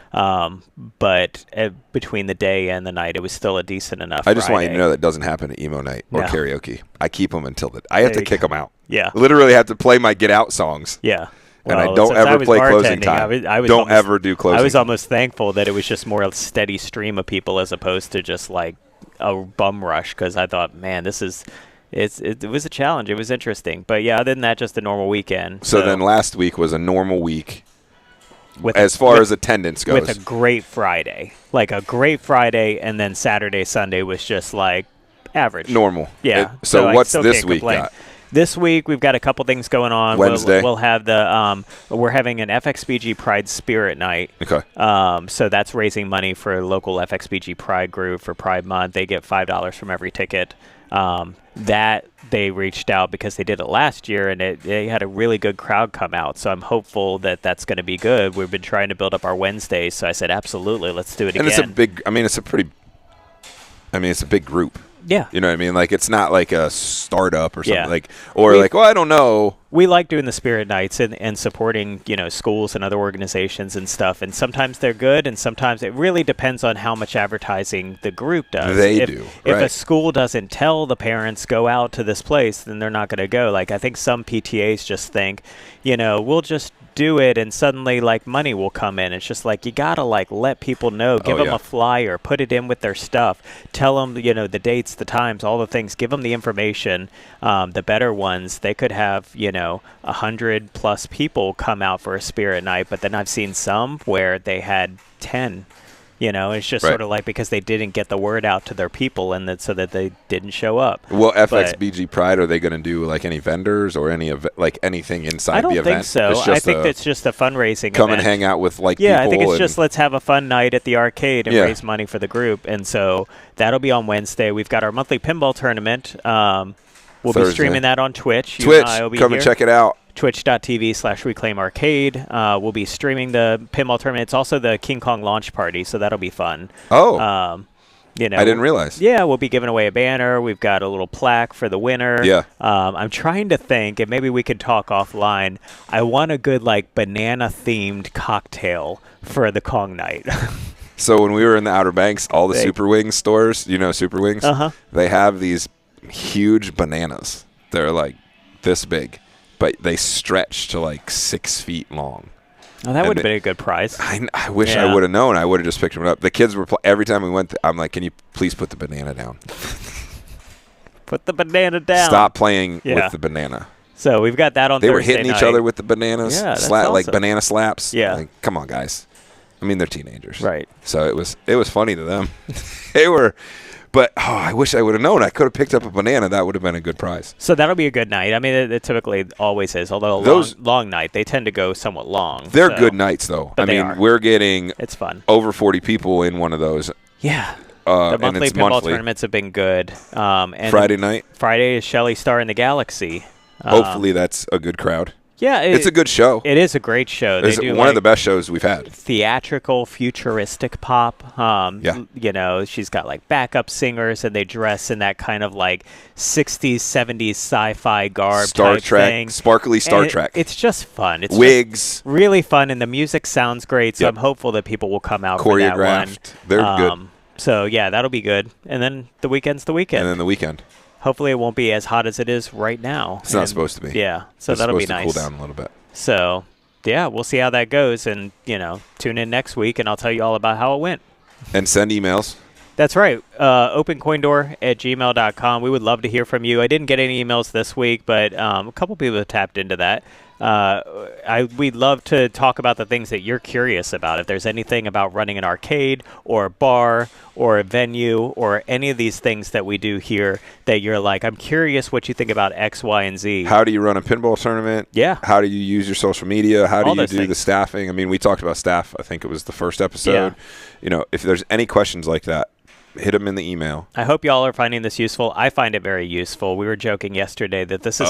But between the day and the night, it was still a decent enough. I just want you to know that doesn't happen at emo night or karaoke. I keep them until I have to kick them out. Yeah. Literally have to play my get out songs. Yeah. And I don't ever play closing time. Don't ever do closing. I was almost thankful that it was just more a steady stream of people as opposed to just like a bum rush, because I thought, man, it was a challenge. It was interesting. But yeah, other than that, just a normal weekend. So then last week was a normal week as far as attendance goes. With a great Friday. Like a great Friday, and then Saturday, Sunday was just like average. Normal. Yeah. So what's this week got? This week we've got a couple things going on. Wednesday we'll have we're having an FXBG Pride Spirit Night. Okay. So that's raising money for local FXBG Pride group for Pride Month. They get $5 from every ticket. That they reached out because they did it last year, and they had a really good crowd come out. So I'm hopeful that that's going to be good. We've been trying to build up our Wednesdays, so I said absolutely, let's do it again. And it's a big group. Yeah. You know what I mean? Like, it's not like a startup or something. Yeah. I don't know. We like doing the Spirit Nights and supporting, schools and other organizations and stuff. And sometimes they're good, and sometimes it really depends on how much advertising the group does. If a school doesn't tell the parents, go out to this place, then they're not going to go. Like, I think some PTAs just think, we'll just do it, and suddenly like money will come in. It's just like, you gotta like let people know, give them a flyer, put it in with their stuff, tell them the dates, the times, all the things, give them the information. The better ones, they could have 100+ people come out for a Spirit Night, but then I've seen some where they had 10. It's just sort of like because they didn't get the word out to their people, and so that they didn't show up. Well, FXBG Pride, are they going to do like any vendors or anything inside the event? I don't think so. I think it's just a fundraising come event. And hang out with people. Yeah, I think it's just let's have a fun night at the arcade and raise money for the group. And so that'll be on Wednesday. We've got our monthly pinball tournament. We'll be streaming that on Twitch. Come and check it out. Twitch.tv/ReclaimArcade. We'll be streaming the pinball tournament. It's also the King Kong launch party, so that'll be fun. Oh. I didn't realize. Yeah, we'll be giving away a banner. We've got a little plaque for the winner. Yeah. I'm trying to think, and maybe we could talk offline. I want a good banana-themed cocktail for the Kong night. So when we were in the Outer Banks, all the Super Wings stores, Super Wings? Uh-huh. They have these huge bananas. They're like this big, but they stretch to like 6 feet long. Oh, that would have been a good prize. I wish I would have known. I would have just picked them up. The kids were every time we went, I'm like, can you please put the banana down? Put the banana down. Stop playing with the banana. So we've got that on Thursday Thursday night. They were hitting each other with the bananas. Yeah, that's awesome. Like banana slaps. Yeah. Like, come on, guys. I mean, they're teenagers. Right. So it was funny to them. They were. But I wish I would have known. I could have picked up a banana. That would have been a good prize. So that'll be a good night. I mean, it typically always is. Although long night, they tend to go somewhat long. They're good nights, though. But we're getting it's fun. Over 40 people in one of those. Yeah. The monthly pinball tournaments have been good. And Friday night? Friday is Shelly Star in the Galaxy. Hopefully that's a good crowd. Yeah, it's a good show. It is a great show. It's one of the best shows we've had. Theatrical, futuristic pop. Yeah. You know, she's got like backup singers, and they dress in that kind of like 60s, 70s sci-fi garb Star type Trek, thing. sparkly Star Trek. It's just fun. It's wigs, really fun, and the music sounds great. So I'm hopeful that people will come out for that one. They're good. So yeah, that'll be good. And then the weekend's the weekend. And then the weekend. Hopefully, it won't be as hot as it is right now. It's not supposed to be. Yeah, so that'll be nice. It's supposed to cool down a little bit. So, yeah, we'll see how that goes. And, tune in next week, and I'll tell you all about how it went. And send emails. That's right. Opencoindoor@gmail.com. We would love to hear from you. I didn't get any emails this week, but a couple people have tapped into that. We'd love to talk about the things that you're curious about. If there's anything about running an arcade or a bar or a venue or any of these things that we do here that you're like, I'm curious what you think about X, Y, and Z. How do you run a pinball tournament? Yeah. How do you use your social media? How do you do things. the staffing? I mean, we talked about staff. I think it was the first episode. Yeah. If there's any questions like that, hit them in the email. I hope y'all are finding this useful. I find it very useful. We were joking yesterday that this is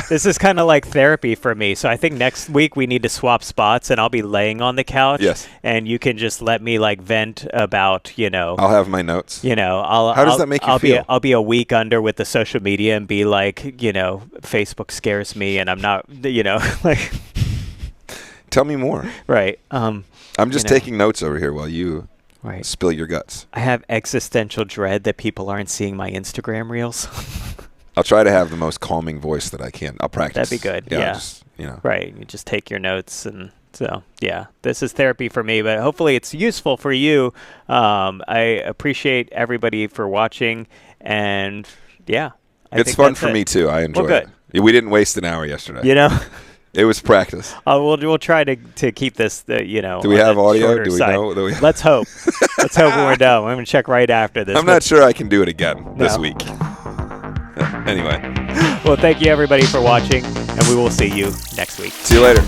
this is kind of like therapy for me. So I think next week we need to swap spots, and I'll be laying on the couch. Yes. And you can just let me like vent about, I'll have my notes. How does that make you feel? I'll be a week under with the social media and be like, Facebook scares me, and I'm not, like. Tell me more. Right. I'm just taking notes over here while you. Right. Spill your guts. I have existential dread that people aren't seeing my Instagram reels. I'll try to have the most calming voice that I can. I'll practice. That'd be good. Yeah. Right. You just take your notes. And so, yeah, this is therapy for me, but hopefully it's useful for you. I appreciate everybody for watching. And, yeah. It's fun for me, too. I enjoy it. We didn't waste an hour yesterday. It was practice. We'll try to keep this, Do we have audio? Do we know? Let's hope. Let's hope when we're done. I'm going to check right after this. I'm not sure I can do it again this week. Anyway. Well, thank you, everybody, for watching, and we will see you next week. See you later.